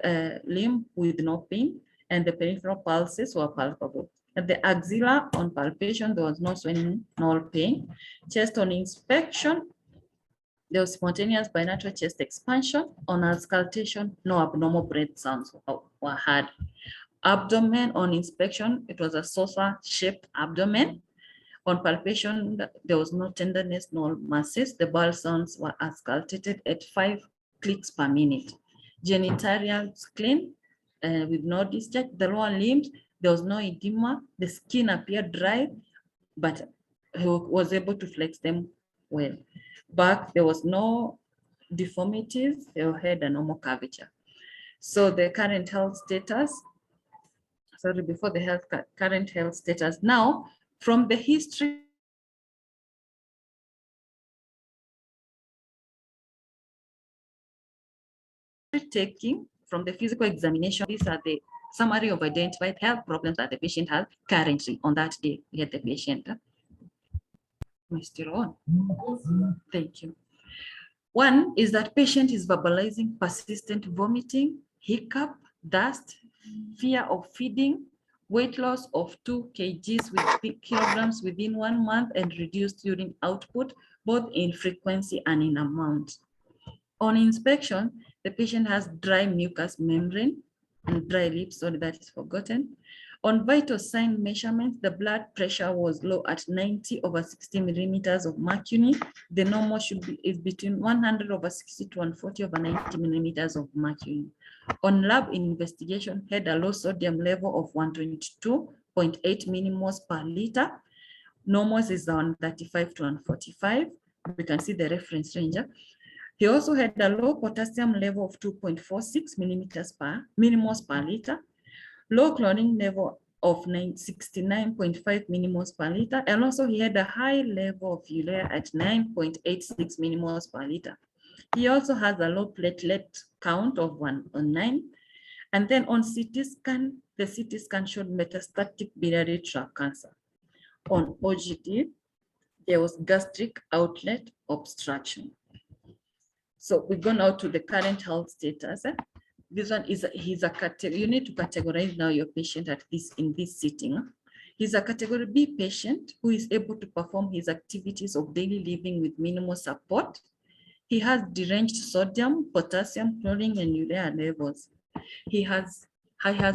limb with no pain, and the peripheral pulses were palpable. At the axilla, on palpation, there was no swelling, no pain. Chest on inspection, there was spontaneous bilateral chest expansion. On auscultation, no abnormal breath sounds were heard. Abdomen on inspection, it was a saucer-shaped abdomen. On palpation, there was no tenderness, no masses. The bowel sounds were auscultated at 5 clicks per minute. Genitals clean, with no discharge. The lower limbs, there was no edema. The skin appeared dry, but he was able to flex them well. Back, there was no deformities. He had a normal curvature. So the current health status, sorry, before the current health status. Now, from the history taking, from the physical examination, these are the summary of identified health problems that the patient has currently on that day. We had the patient. We're still on. Thank you. One is that patient is verbalizing persistent vomiting, hiccup, dust, fear of feeding, weight loss of 2 kgs with kilograms within 1 month and reduced urine output, both in frequency and in amount. On inspection, the patient has dry mucous membrane and dry lips, sorry, that is forgotten. On vital sign measurements, the blood pressure was low at 90/60 millimeters of mercury. The normal is between 100/60 to 140/90 millimeters of mercury. On lab investigation, had a low sodium level of 122.8 millimoles per liter. Normal is 135 to 145. We can see the reference range. He also had a low potassium level of 2.46 millimoles per liter, low chlorine level of 69.5 millimoles per liter, and also he had a high level of urea at 9.86 millimoles per liter. He also has a low platelet count of 109. And then on CT scan, the CT scan showed metastatic biliary tract cancer. On OGT, there was gastric outlet obstruction. So we go now to the current health status. This one is he's a category. You need to categorize now your patient in this sitting. He's a category B patient who is able to perform his activities of daily living with minimal support. He has deranged sodium, potassium, chlorine, and urea levels. He has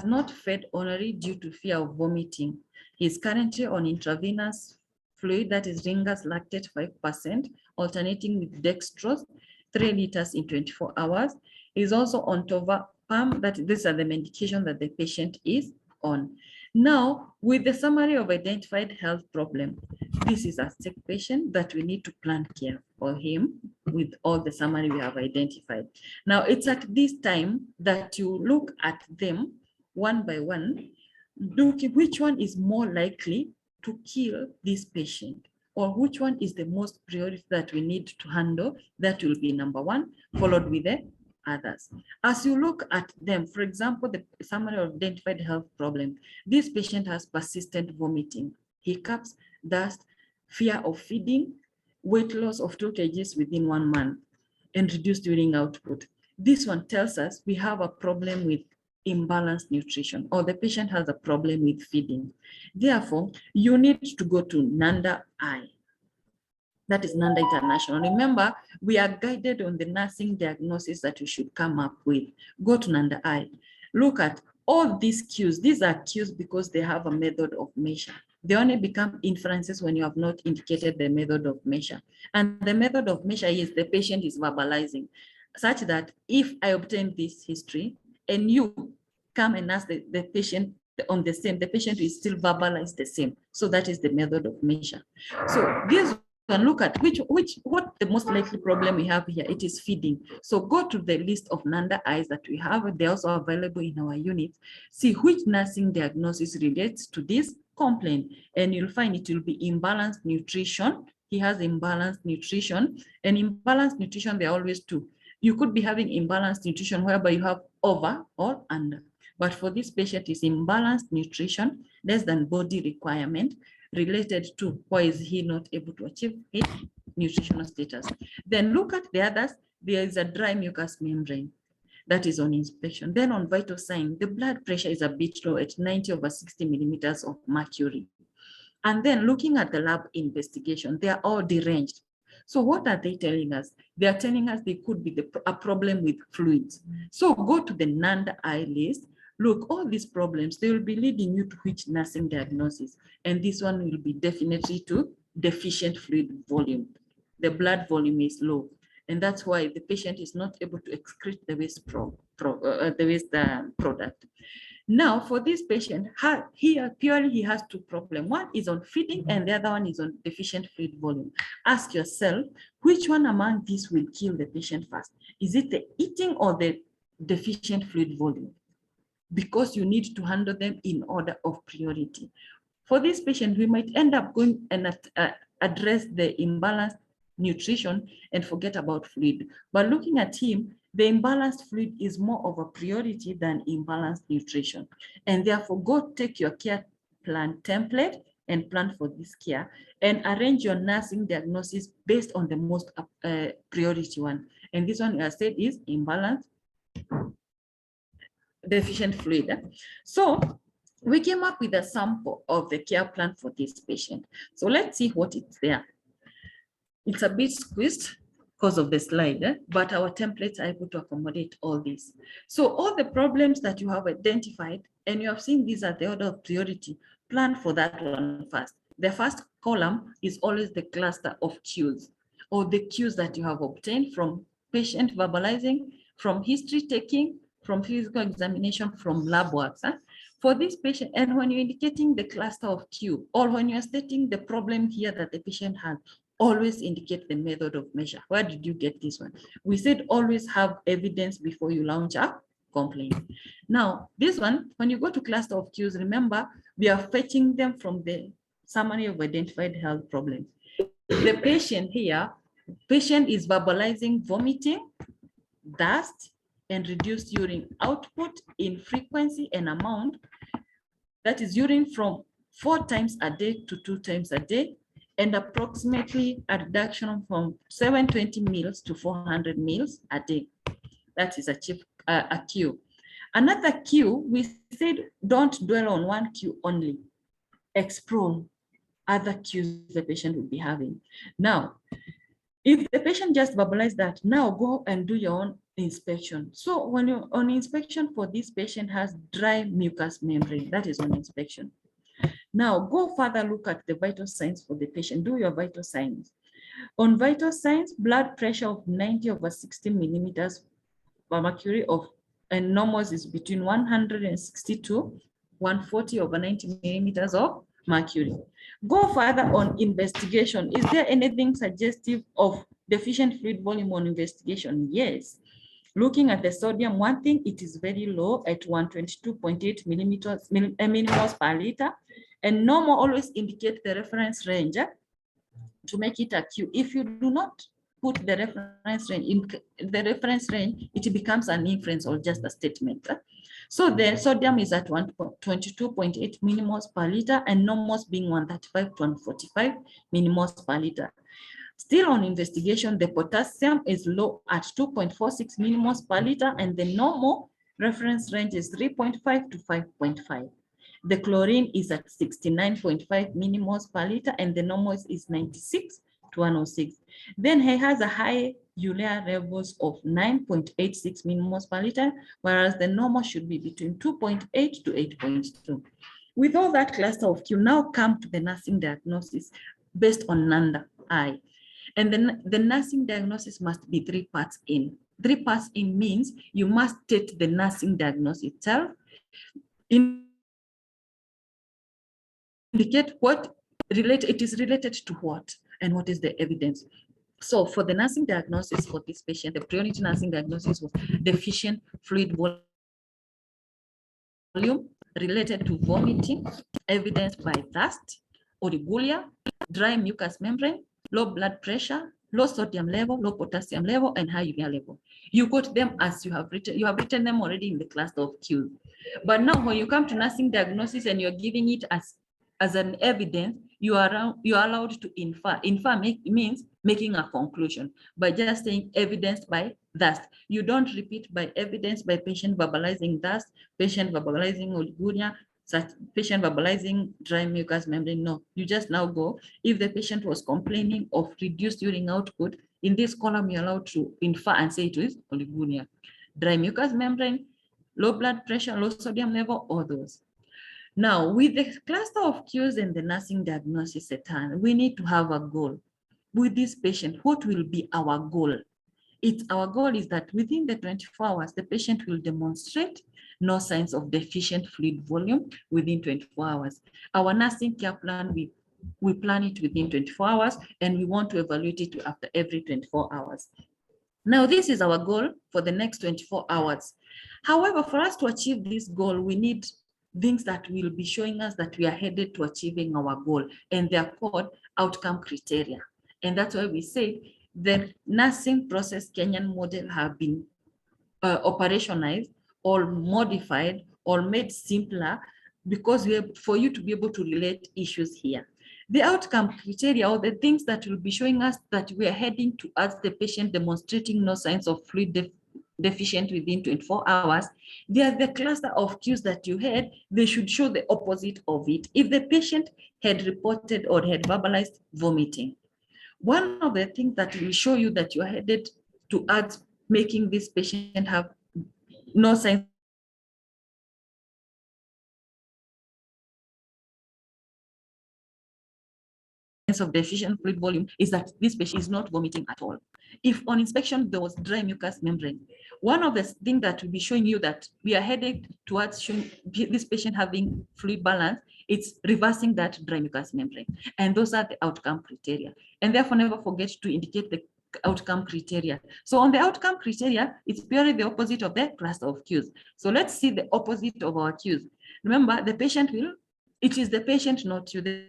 not fed orally due to fear of vomiting. He is currently on intravenous fluid, that is Ringer's lactate 5%, alternating with dextrose, 3 liters in 24 hours. Is also on tovapam, that these are the medication that the patient is on. Now, with the summary of identified health problem, this is a sick patient that we need to plan care for him with all the summary we have identified. Now, it's at this time that you look at them one by one, looking which one is more likely to kill this patient, or which one is the most priority that we need to handle. That will be number one, followed with the others. As you look at them, for example, the summary of identified health problem, this patient has persistent vomiting, hiccups, dust, fear of feeding, weight loss of 2 kgs within 1 month, and reduced urine output. This one tells us we have a problem with imbalanced nutrition, or the patient has a problem with feeding. Therefore, you need to go to NANDA I. That is NANDA International. Remember, we are guided on the nursing diagnosis that we should come up with. Go to NANDA I. Look at all these cues. These are cues because they have a method of measure. They only become inferences when you have not indicated the method of measure. And the method of measure is the patient is verbalizing, such that if I obtain this history and you come and ask the patient on the same, the patient will still verbalize the same. So that is the method of measure. So this and look at what the most likely problem we have here. It is feeding. So go to the list of NANDA I's that we have. They're also available in our unit. See which nursing diagnosis relates to this complaint, and you'll find it will be imbalanced nutrition. He has imbalanced nutrition, and imbalanced nutrition, there are always two. You could be having imbalanced nutrition whereby you have over or under. But for this patient, is imbalanced nutrition, less than body requirement, related to why is he not able to achieve his nutritional status. Then look at the others. There is a dry mucous membrane that is on inspection. Then on vital sign, the blood pressure is a bit low at 90/60 millimeters of mercury. And then looking at the lab investigation, they are all deranged. So what are they telling us? They are telling us they could be a problem with fluids. So go to the NANDA I list. Look, all these problems, they will be leading you to which nursing diagnosis. And this one will be definitely to deficient fluid volume. The blood volume is low. And that's why the patient is not able to excrete the waste product. Now, for this patient, he has two problems. One is on feeding and the other one is on deficient fluid volume. Ask yourself, which one among these will kill the patient first? Is it the eating or the deficient fluid volume? Because you need to handle them in order of priority. For this patient, we might end up going and address the imbalanced nutrition and forget about fluid. But looking at him, the imbalanced fluid is more of a priority than imbalanced nutrition. And therefore, go take your care plan template and plan for this care and arrange your nursing diagnosis based on the most priority one. And this one I said is imbalanced deficient fluid. So we came up with a sample of the care plan for this patient. So let's see what it's there. It's a bit squeezed because of the slide, but our templates are able to accommodate all this. So all the problems that you have identified, and you have seen these are the order of priority, plan for that one first. The first column is always the cluster of cues, or the cues that you have obtained from patient verbalizing, from history taking, from physical examination, from lab works. For this patient, and when you're indicating the cluster of cue, or when you're stating the problem here that the patient has, always indicate the method of measure. Where did you get this one? We said always have evidence before you launch a complaint. Now, this one, when you go to cluster of cues, remember, we are fetching them from the summary of identified health problems. The patient here, patient is verbalizing vomiting, dust, and reduced urine output in frequency and amount. That is urine from 4 times a day to 2 times a day, and approximately a reduction from 720 mils to 400 mils a day. That is a cue. Another cue, we said don't dwell on one cue only. Explore other cues the patient will be having. Now, if the patient just verbalized that, now go and do your own inspection. So when you're on inspection for this patient has dry mucous membrane, that is on inspection. Now go further, look at the vital signs for the patient. Do your vital signs. On vital signs, blood pressure of 90/60 millimeters per mercury and normal is between 160 to 140/90 millimeters of mercury. Go further on investigation. Is there anything suggestive of deficient fluid volume on investigation? Yes. Looking at the sodium, one thing, it is very low at 122.8 millimoles per liter. And normal always indicate the reference range to make it a Q. If you do not put the reference range in the reference range, it becomes an inference or just a statement. So the sodium is at 122.8 millimoles per liter and normals being 135 to 145 millimoles per liter. Still on investigation, the potassium is low at 2.46 millimoles per liter and the normal reference range is 3.5 to 5.5. The chlorine is at 69.5 millimoles per liter and the normal is 96 to 106. Then he has a high urea levels of 9.86 millimoles per liter, whereas the normal should be between 2.8 to 8.2. With all that cluster of Q, now come to the nursing diagnosis based on NANDA-I. And then the nursing diagnosis must be 3 parts in. 3 parts in means you must state the nursing diagnosis itself, indicate what it is related to what and what is the evidence. So for the nursing diagnosis for this patient, the priority nursing diagnosis was deficient fluid volume related to vomiting, evidenced by thirst, oliguria, dry mucous membrane, low blood pressure, low sodium level, low potassium level, and high urea level. You got them as you have written them already in the cluster of Qs. But now when you come to nursing diagnosis and you're giving it as an evidence, you are allowed to infer. Infer means making a conclusion by just saying evidence by thirst. You don't repeat by evidence by patient verbalizing thirst, patient verbalizing oliguria, patient verbalizing dry mucous membrane. No, you just now go. If the patient was complaining of reduced urine output, in this column you're allowed to infer and say it is oliguria, dry mucous membrane, low blood pressure, low sodium level, all those. Now, with the cluster of cues and the nursing diagnosis at hand, we need to have a goal. With this patient, what will be our goal? Our goal is that within the 24 hours, the patient will demonstrate no signs of deficient fluid volume within 24 hours. Our nursing care plan, we plan it within 24 hours, and we want to evaluate it after every 24 hours. Now, this is our goal for the next 24 hours. However, for us to achieve this goal, we need things that will be showing us that we are headed to achieving our goal, and they are called outcome criteria. And that's why we say the nursing process Kenyan model have been operationalized or modified or made simpler because for you to be able to relate issues here. The outcome criteria, or the things that will be showing us that we are heading towards the patient demonstrating no signs of fluid deficient within 24 hours, they are the cluster of cues that you had. They should show the opposite of it. If the patient had reported or had verbalized vomiting, one of the things that will show you that you are headed towards making this patient have no signs of deficient fluid volume is that this patient is not vomiting at all. If on inspection there was dry mucous membrane, one of the things that will be showing you that we are headed towards showing this patient having fluid balance, it's reversing that dry mucous membrane. And those are the outcome criteria. And therefore, never forget to indicate the outcome criteria. So on the outcome criteria, it's purely the opposite of the cluster of cues. So let's see the opposite of our cues. Remember, the patient will, it is the patient, not you. The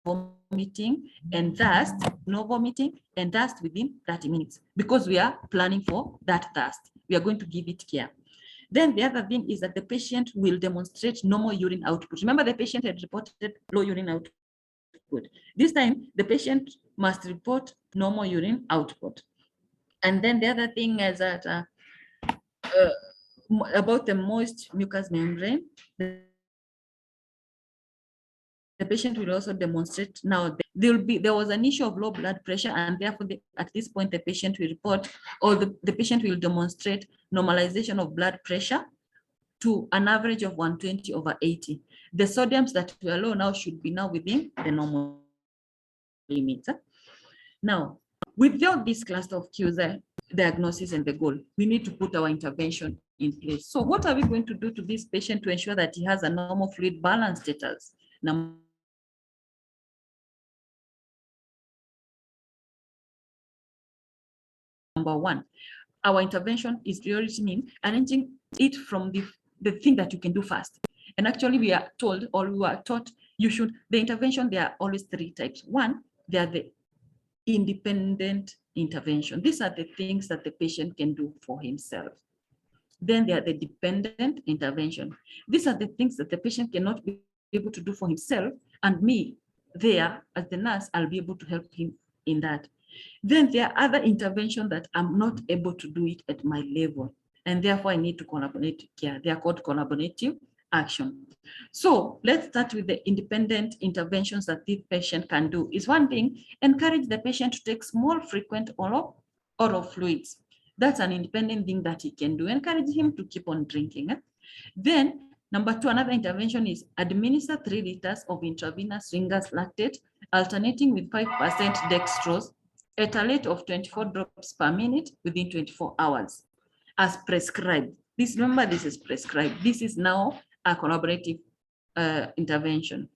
vomiting and thirst, no vomiting and thirst within 30 minutes, because we are planning for that thirst. We are going to give it care. Then the other thing is that the patient will demonstrate normal urine output. Remember, the patient had reported low urine output. This time, the patient must report normal urine output. And then the other thing is that about the moist mucous membrane, the patient will also demonstrate now there was an issue of low blood pressure, and therefore at this point the patient will report, or the patient will demonstrate normalization of blood pressure to an average of 120/80. The sodiums that were low now should be now within the normal limits. Now, with all this cluster of cues, diagnosis and the goal, we need to put our intervention in place. So what are we going to do to this patient to ensure that he has a normal fluid balance status? Number one, our intervention is priority, mean arranging it from the thing that you can do fast. And actually we are told, or we were taught, the intervention, there are always three types. One, they are the independent intervention. These are the things that the patient can do for himself. Then there are the dependent intervention. These are the things that the patient cannot be able to do for himself, and me there as the nurse, I'll be able to help him in that. Then there are other interventions that I'm not able to do it at my level, and therefore I need to collaborate care. They are called collaborative action. So let's start with the independent interventions that the patient can do. Is one thing, encourage the patient to take small, frequent oral fluids. That's an independent thing that he can do. Encourage him to keep on drinking. Then number two, another intervention is administer 3 liters of intravenous Swinger's lactate, alternating with 5% dextrose at a rate of 24 drops per minute within 24 hours as prescribed. Remember, this is prescribed. This is now a collaborative intervention.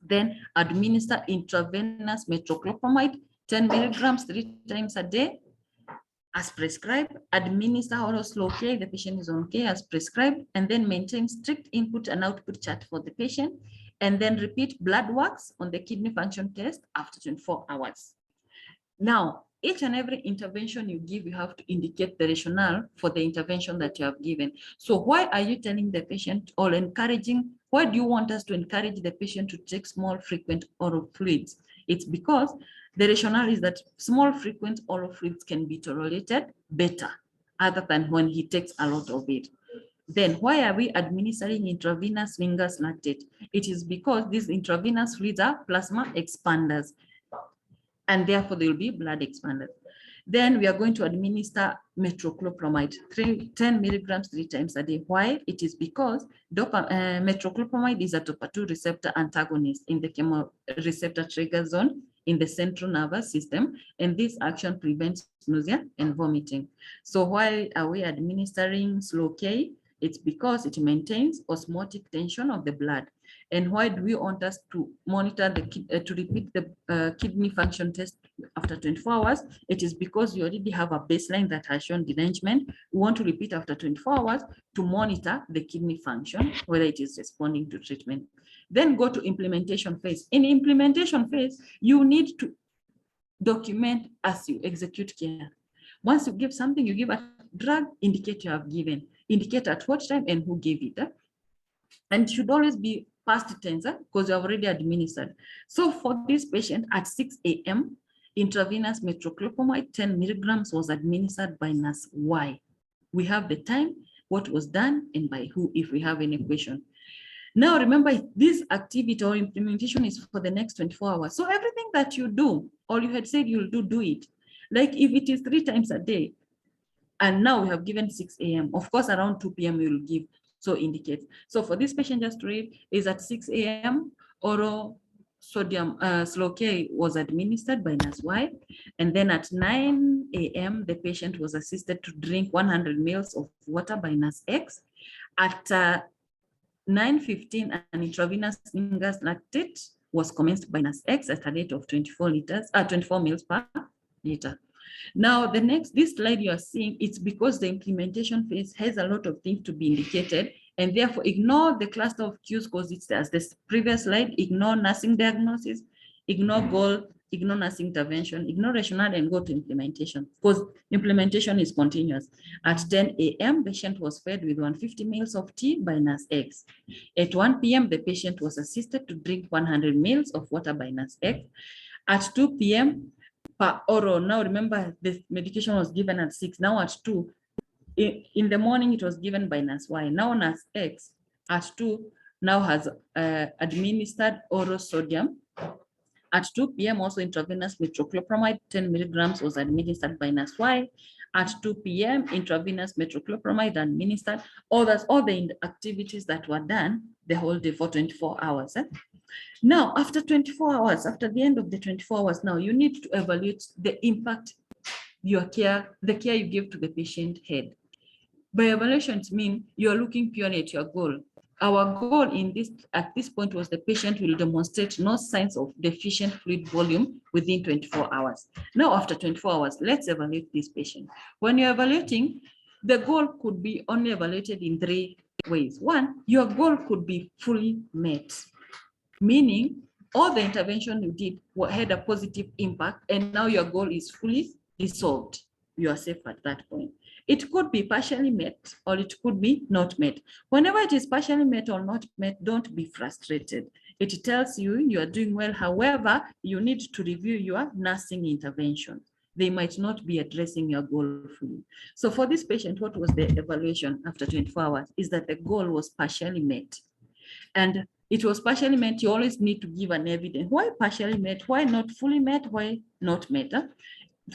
Then administer intravenous metoclopramide 10 milligrams 3 times a day as prescribed. Administer oral slow K, the patient is on K as prescribed, and then maintain strict input and output chart for the patient, and then repeat blood works on the kidney function test after 24 hours. Now, each and every intervention you give, you have to indicate the rationale for the intervention that you have given. So why are you telling the patient or encouraging, why do you want us to encourage the patient to take small frequent oral fluids? It's because the rationale is that small frequent oral fluids can be tolerated better other than when he takes a lot of it. Then why are we administering intravenous Swinger's lactate? It is because these intravenous fluids are plasma expanders, and therefore they will be blood expanders. Then we are going to administer metoclopramide, 10 milligrams 3 times a day. Why? It is because metoclopramide is a TOPA2 receptor antagonist in the chemoreceptor trigger zone in the central nervous system, and this action prevents nausea and vomiting. So why are we administering slow K? It's because it maintains osmotic tension of the blood. And why do we want us to monitor to repeat the kidney function test after 24 hours? It is because you already have a baseline that has shown derangement. We want to repeat after 24 hours to monitor the kidney function, whether it is responding to treatment. Then go to implementation phase. In implementation phase, you need to document as you execute care. Once you give something, you give a drug, indicate you have given, indicate at what time and who gave it. And it should always be past tense because you have already administered. So for this patient at 6 a.m., intravenous metoclopramide 10 milligrams was administered by nurse Y. We have the time, what was done, and by who, if we have any question. Now, remember, this activity or implementation is for the next 24 hours. So everything that you do, or you had said you'll do it. Like if it is 3 times a day, and now we have given 6 a.m., of course, around 2 p.m. you will give, so indicate. So for this patient, just to read, is at 6 a.m., oral sodium slow K was administered by nurse Y. And then at 9 a.m., the patient was assisted to drink 100 ml of water by nurse X. At 9:15, an intravenous gas lactate was commenced by nurse X at a rate of 24 ml per liter. Now, this slide you are seeing, it's because the implementation phase has a lot of things to be indicated, and therefore ignore the cluster of cues because it's as this previous slide, ignore nursing diagnosis, ignore goal, ignore nursing intervention, ignore rationale, and go to implementation because implementation is continuous. At 10 a.m., patient was fed with 150 ml of tea by nurse X. At 1 p.m., the patient was assisted to drink 100 ml of water by nurse X. At 2 p.m., per oral. Now remember, the medication was given at 6. Now at 2, in the morning it was given by nurse Y. Now nurse X at 2 now has administered oral sodium. At 2 p.m. also intravenous metoclopramide 10 milligrams was administered by nurse Y. At 2 p.m. intravenous metoclopramide administered. All the activities that were done the whole day for 24 hours. Now, after 24 hours, after the end of the 24 hours, now you need to evaluate the impact the care you give to the patient had. By evaluations mean you're looking purely at your goal. Our goal at this point was the patient will demonstrate no signs of deficient fluid volume within 24 hours. Now, after 24 hours, let's evaluate this patient. When you're evaluating, the goal could be only evaluated in 3 ways. One, your goal could be fully met, meaning all the intervention you did had a positive impact and now your goal is fully resolved. You are safe at that point. It could be partially met or it could be not met. Whenever it is partially met or not met, don't be frustrated. It tells you are doing well. However, you need to review your nursing intervention. They might not be addressing your goal fully. So for this patient, what was the evaluation after 24 hours is that the goal was partially met. And it was partially met, you always need to give an evidence. Why partially met? Why not fully met? Why not met?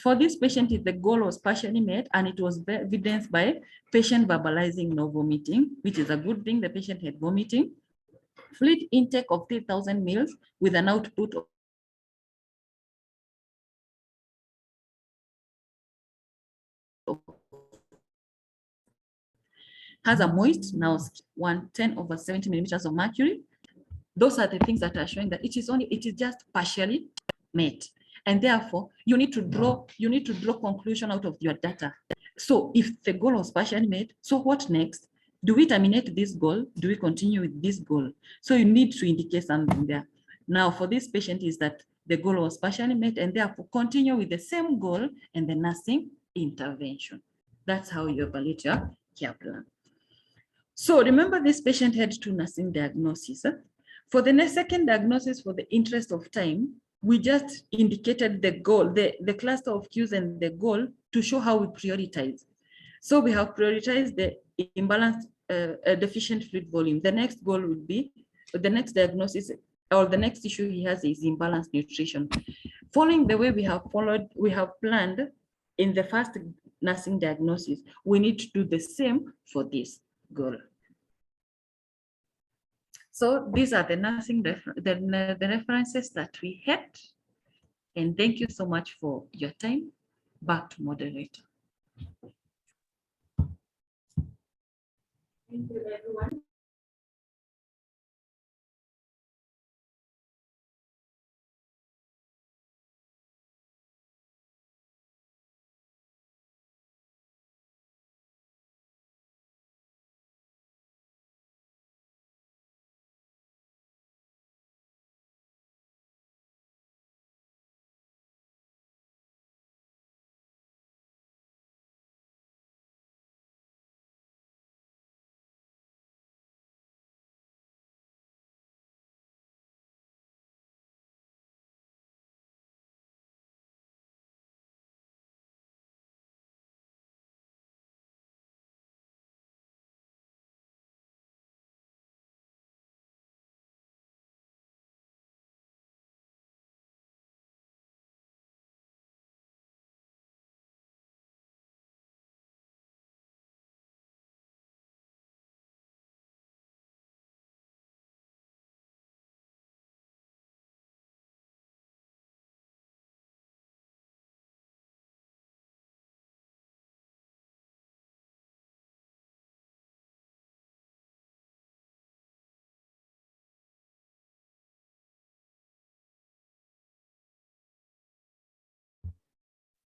For this patient, the goal was partially met and it was evidenced by patient verbalizing no vomiting, which is a good thing. The patient had vomiting. Fluid intake of 3,000 ml with an output of has a moist now 110/70 millimeters of mercury. Those are the things that are showing that it is just partially met. And therefore, you need to draw conclusion out of your data. So if the goal was partially met, so what next? Do we terminate this goal? Do we continue with this goal? So you need to indicate something there. Now for this patient is that the goal was partially met and therefore continue with the same goal and the nursing intervention. That's how you evaluate your care plan. So remember this patient had 2 nursing diagnoses. For the second diagnosis, for the interest of time, we just indicated the goal, the cluster of cues and the goal to show how we prioritize. So we have prioritized the imbalanced deficient fluid volume. The next goal would be, the next diagnosis or the next issue he has is imbalanced nutrition. Following the way we have planned in the first nursing diagnosis, we need to do the same for this goal. So these are the nursing the references that we had. And thank you so much for your time. Back to moderator. Thank you, everyone.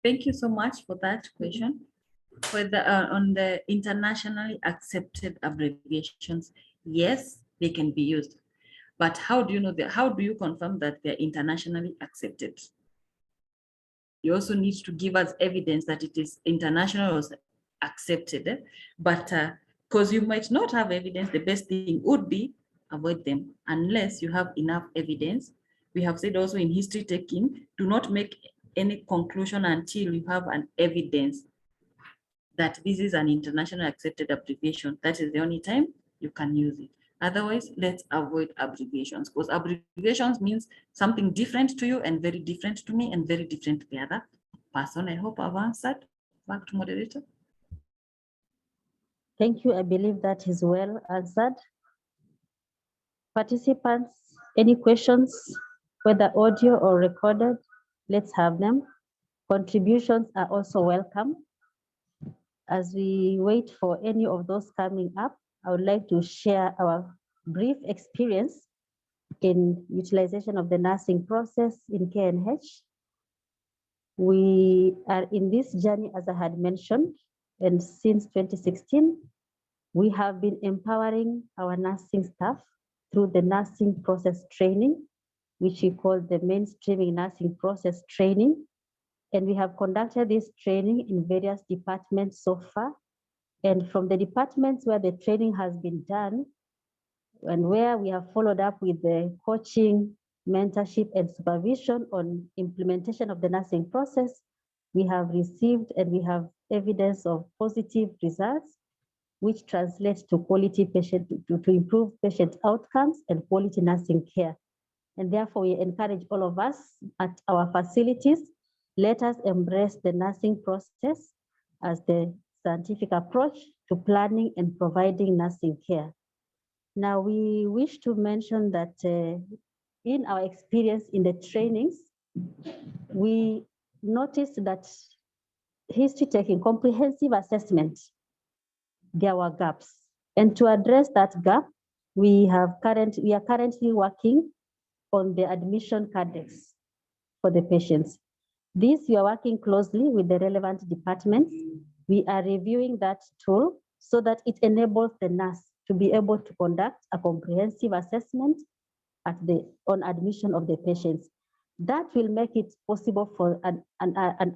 Thank you so much for that question. For the on the internationally accepted abbreviations, yes, they can be used. But how do you know that? How do you confirm that they're internationally accepted? You also need to give us evidence that it is international or accepted. But because you might not have evidence, the best thing would be avoid them unless you have enough evidence. We have said also in history taking, do not make any conclusion until you have an evidence that this is an international accepted abbreviation. That is the only time you can use it. Otherwise, let's avoid abbreviations, because abbreviations means something different to you and very different to me and very different to the other person. I hope I've answered. Back to moderator. Thank you. I believe that is well answered. Participants, any questions, whether audio or recorded, let's have them. Contributions are also welcome. As we wait for any of those coming up, I would like to share our brief experience in utilization of the nursing process in KNH. We are in this journey, as I had mentioned, and since 2016, we have been empowering our nursing staff through the nursing process training, which we call the mainstreaming nursing process training. And we have conducted this training in various departments so far. And from the departments where the training has been done and where we have followed up with the coaching, mentorship, and supervision on implementation of the nursing process, we have received and we have evidence of positive results, which translates to quality patient, to improve patient outcomes and quality nursing care. And therefore, we encourage all of us at our facilities, let us embrace the nursing process as the scientific approach to planning and providing nursing care. Now, we wish to mention that in our experience in the trainings, we noticed that history taking comprehensive assessment, there were gaps. And to address that gap, we are currently working on the admission codex for the patients. This, we are working closely with the relevant departments. We are reviewing that tool so that it enables the nurse to be able to conduct a comprehensive assessment on admission of the patients. That will make it possible for an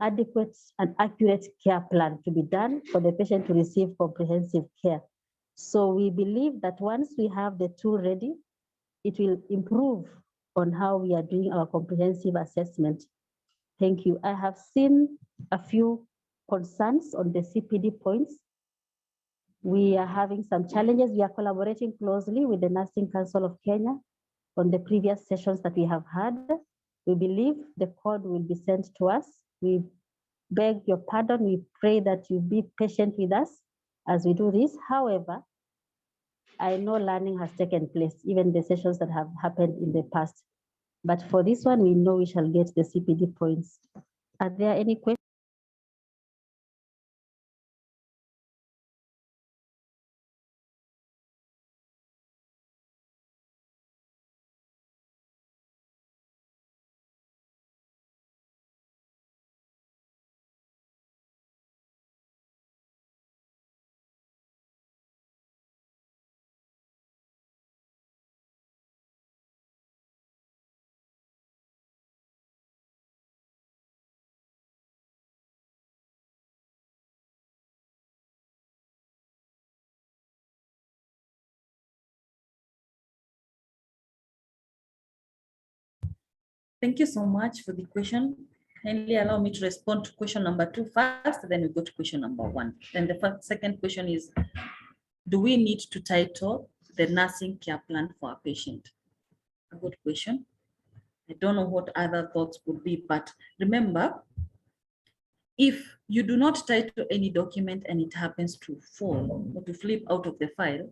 adequate and accurate care plan to be done for the patient to receive comprehensive care. So we believe that once we have the tool ready, it will improve on how we are doing our comprehensive assessment. Thank you. I have seen a few concerns on the CPD points. We are having some challenges. We are collaborating closely with the Nursing Council of Kenya on the previous sessions that we have had. We believe the code will be sent to us. We beg your pardon. We pray that you be patient with us as we do this. However, I know learning has taken place, even the sessions that have happened in the past. But for this one, we know we shall get the CPD points. Are there any questions? Thank you so much for the question. Kindly allow me to respond to question number 2 first, then we go to question number 1. Then the second question is, do we need to title the nursing care plan for a patient? A good question. I don't know what other thoughts would be, but remember, if you do not title any document and it happens to fall or to flip out of the file,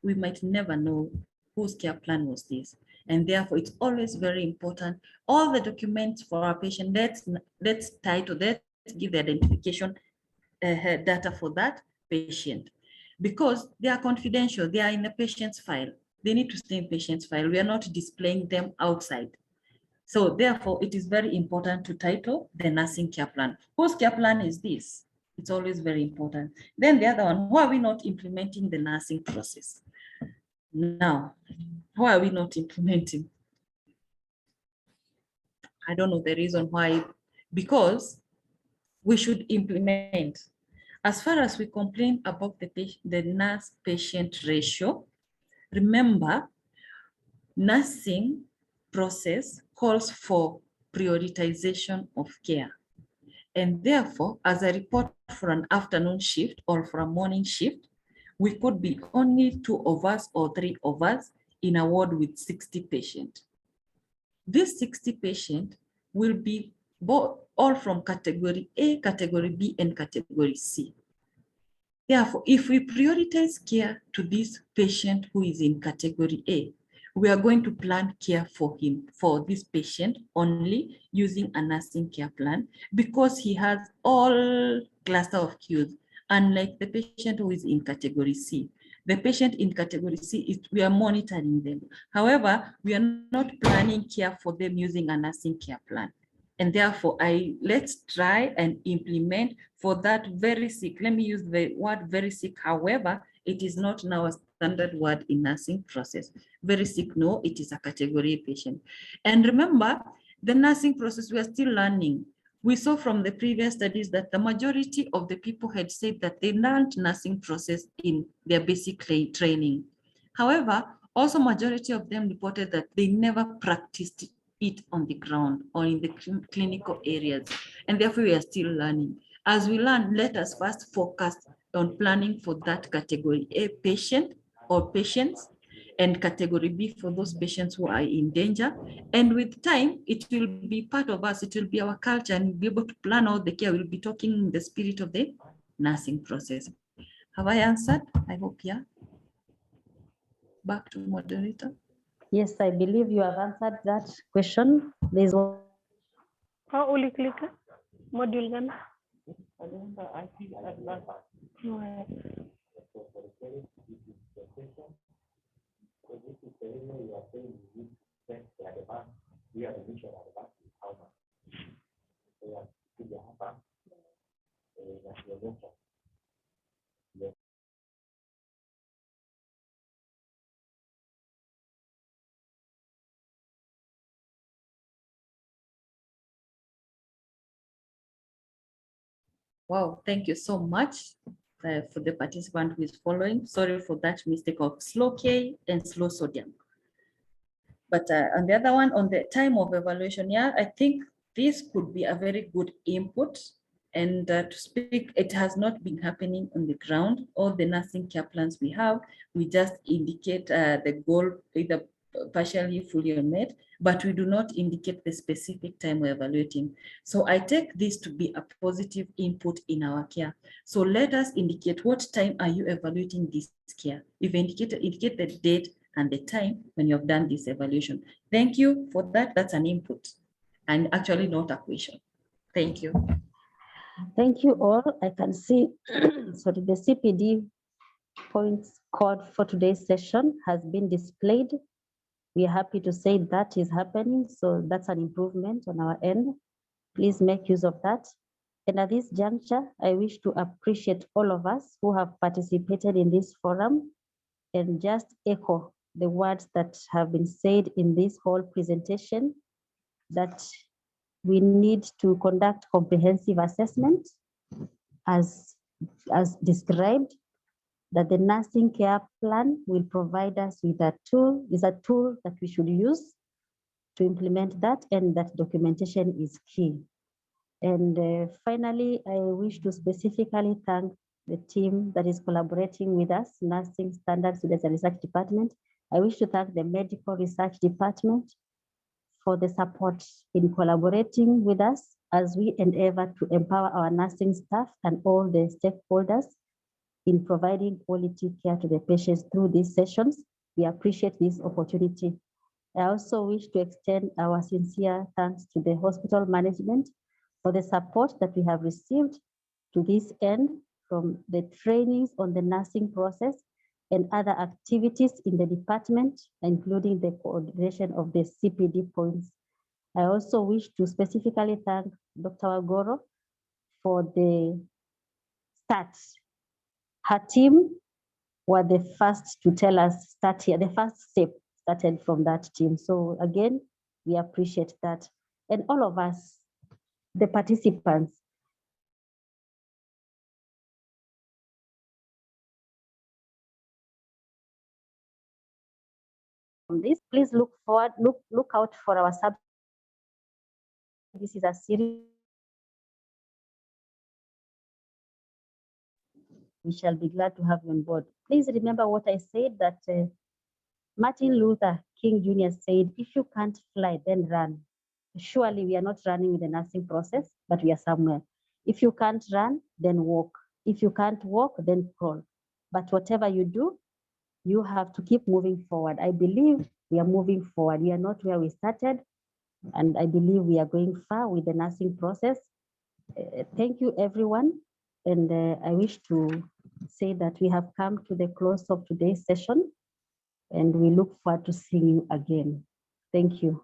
we might never know whose care plan was this. And therefore, it's always very important. All the documents for our patient, let's title, let's give the identification data for that patient. Because they are confidential, they are in the patient's file. They need to stay in patient's file. We are not displaying them outside. So therefore, it is very important to title the nursing care plan. Whose care plan is this? It's always very important. Then the other one, why are we not implementing the nursing process? Now, why are we not implementing? I don't know the reason why, because we should implement. As far as we complain about the nurse-patient ratio, remember, nursing process calls for prioritization of care. And therefore, as a report for an afternoon shift or for a morning shift, we could be only 2 of us or 3 of us in a ward with 60 patients. This 60 patients will be all from category A, category B, and category C. Therefore, if we prioritize care to this patient who is in category A, we are going to plan care for him, for this patient only using a nursing care plan because he has all cluster of cues, unlike the patient who is in category C. The patient in category C, we are monitoring them. However, we are not planning care for them using a nursing care plan. And therefore, let's try and implement for that very sick. Let me use the word very sick. However, it is not now a standard word in nursing process. Very sick, no, it is a category patient. And remember, the nursing process, we are still learning. We saw from the previous studies that the majority of the people had said that they learned nursing process in their basic training. However, also majority of them reported that they never practiced it on the ground or in the clinical areas. And therefore, we are still learning. As we learn, let us first focus on planning for that category A patient or patients, and category B for those patients who are in danger. And with time, it will be part of us. It will be our culture, and we'll be able to plan out the care. We'll be talking in the spirit of the nursing process. Have I answered? I hope, yeah. Back to moderator. Yes, I believe you have answered that question. There's one. How will you click module gun? Wow, thank you so much for the participant who is following. Sorry for that mistake of slow K and slow sodium. But on the other one, on the time of evaluation, yeah, I think this could be a very good input. And to speak, it has not been happening on the ground. All the nursing care plans we have, we just indicate the goal, the partially, fully, or met, but we do not indicate the specific time we're evaluating. So I take this to be a positive input in our care. So let us indicate what time are you evaluating this care. If indicate the date and the time when you have done this evaluation. Thank you for that. That's an input and actually not a question. Thank you. Thank you all. I can see sorry, the CPD points code for today's session has been displayed. We are happy to say that is happening. So that's an improvement on our end. Please make use of that. And at this juncture, I wish to appreciate all of us who have participated in this forum and just echo the words that have been said in this whole presentation, that we need to conduct comprehensive assessment as described, that the nursing care plan will provide us with a tool that we should use to implement that, and that documentation is key. And finally, I wish to specifically thank the team that is collaborating with us, Nursing Standards Students and Research Department. I wish to thank the Medical Research Department for the support in collaborating with us as we endeavor to empower our nursing staff and all the stakeholders in providing quality care to the patients through these sessions. We appreciate this opportunity. I also wish to extend our sincere thanks to the hospital management for the support that we have received to this end, from the trainings on the nursing process and other activities in the department, including the coordination of the CPD points. I also wish to specifically thank Dr. Wagoro for the start. Her team were the first to tell us start here. The first step started from that team. So again, we appreciate that. And all of us, the participants, this, please look out for our sub. This is a series. We shall be glad to have you on board. Please remember what I said, that Martin Luther King Jr. said, if you can't fly, then run. Surely we are not running with the nursing process, but we are somewhere. If you can't run, then walk. If you can't walk, then crawl. But whatever you do, you have to keep moving forward. I believe we are moving forward. We are not where we started, and I believe we are going far with the nursing process. Thank you, everyone. And I wish to say that we have come to the close of today's session, and we look forward to seeing you again. Thank you.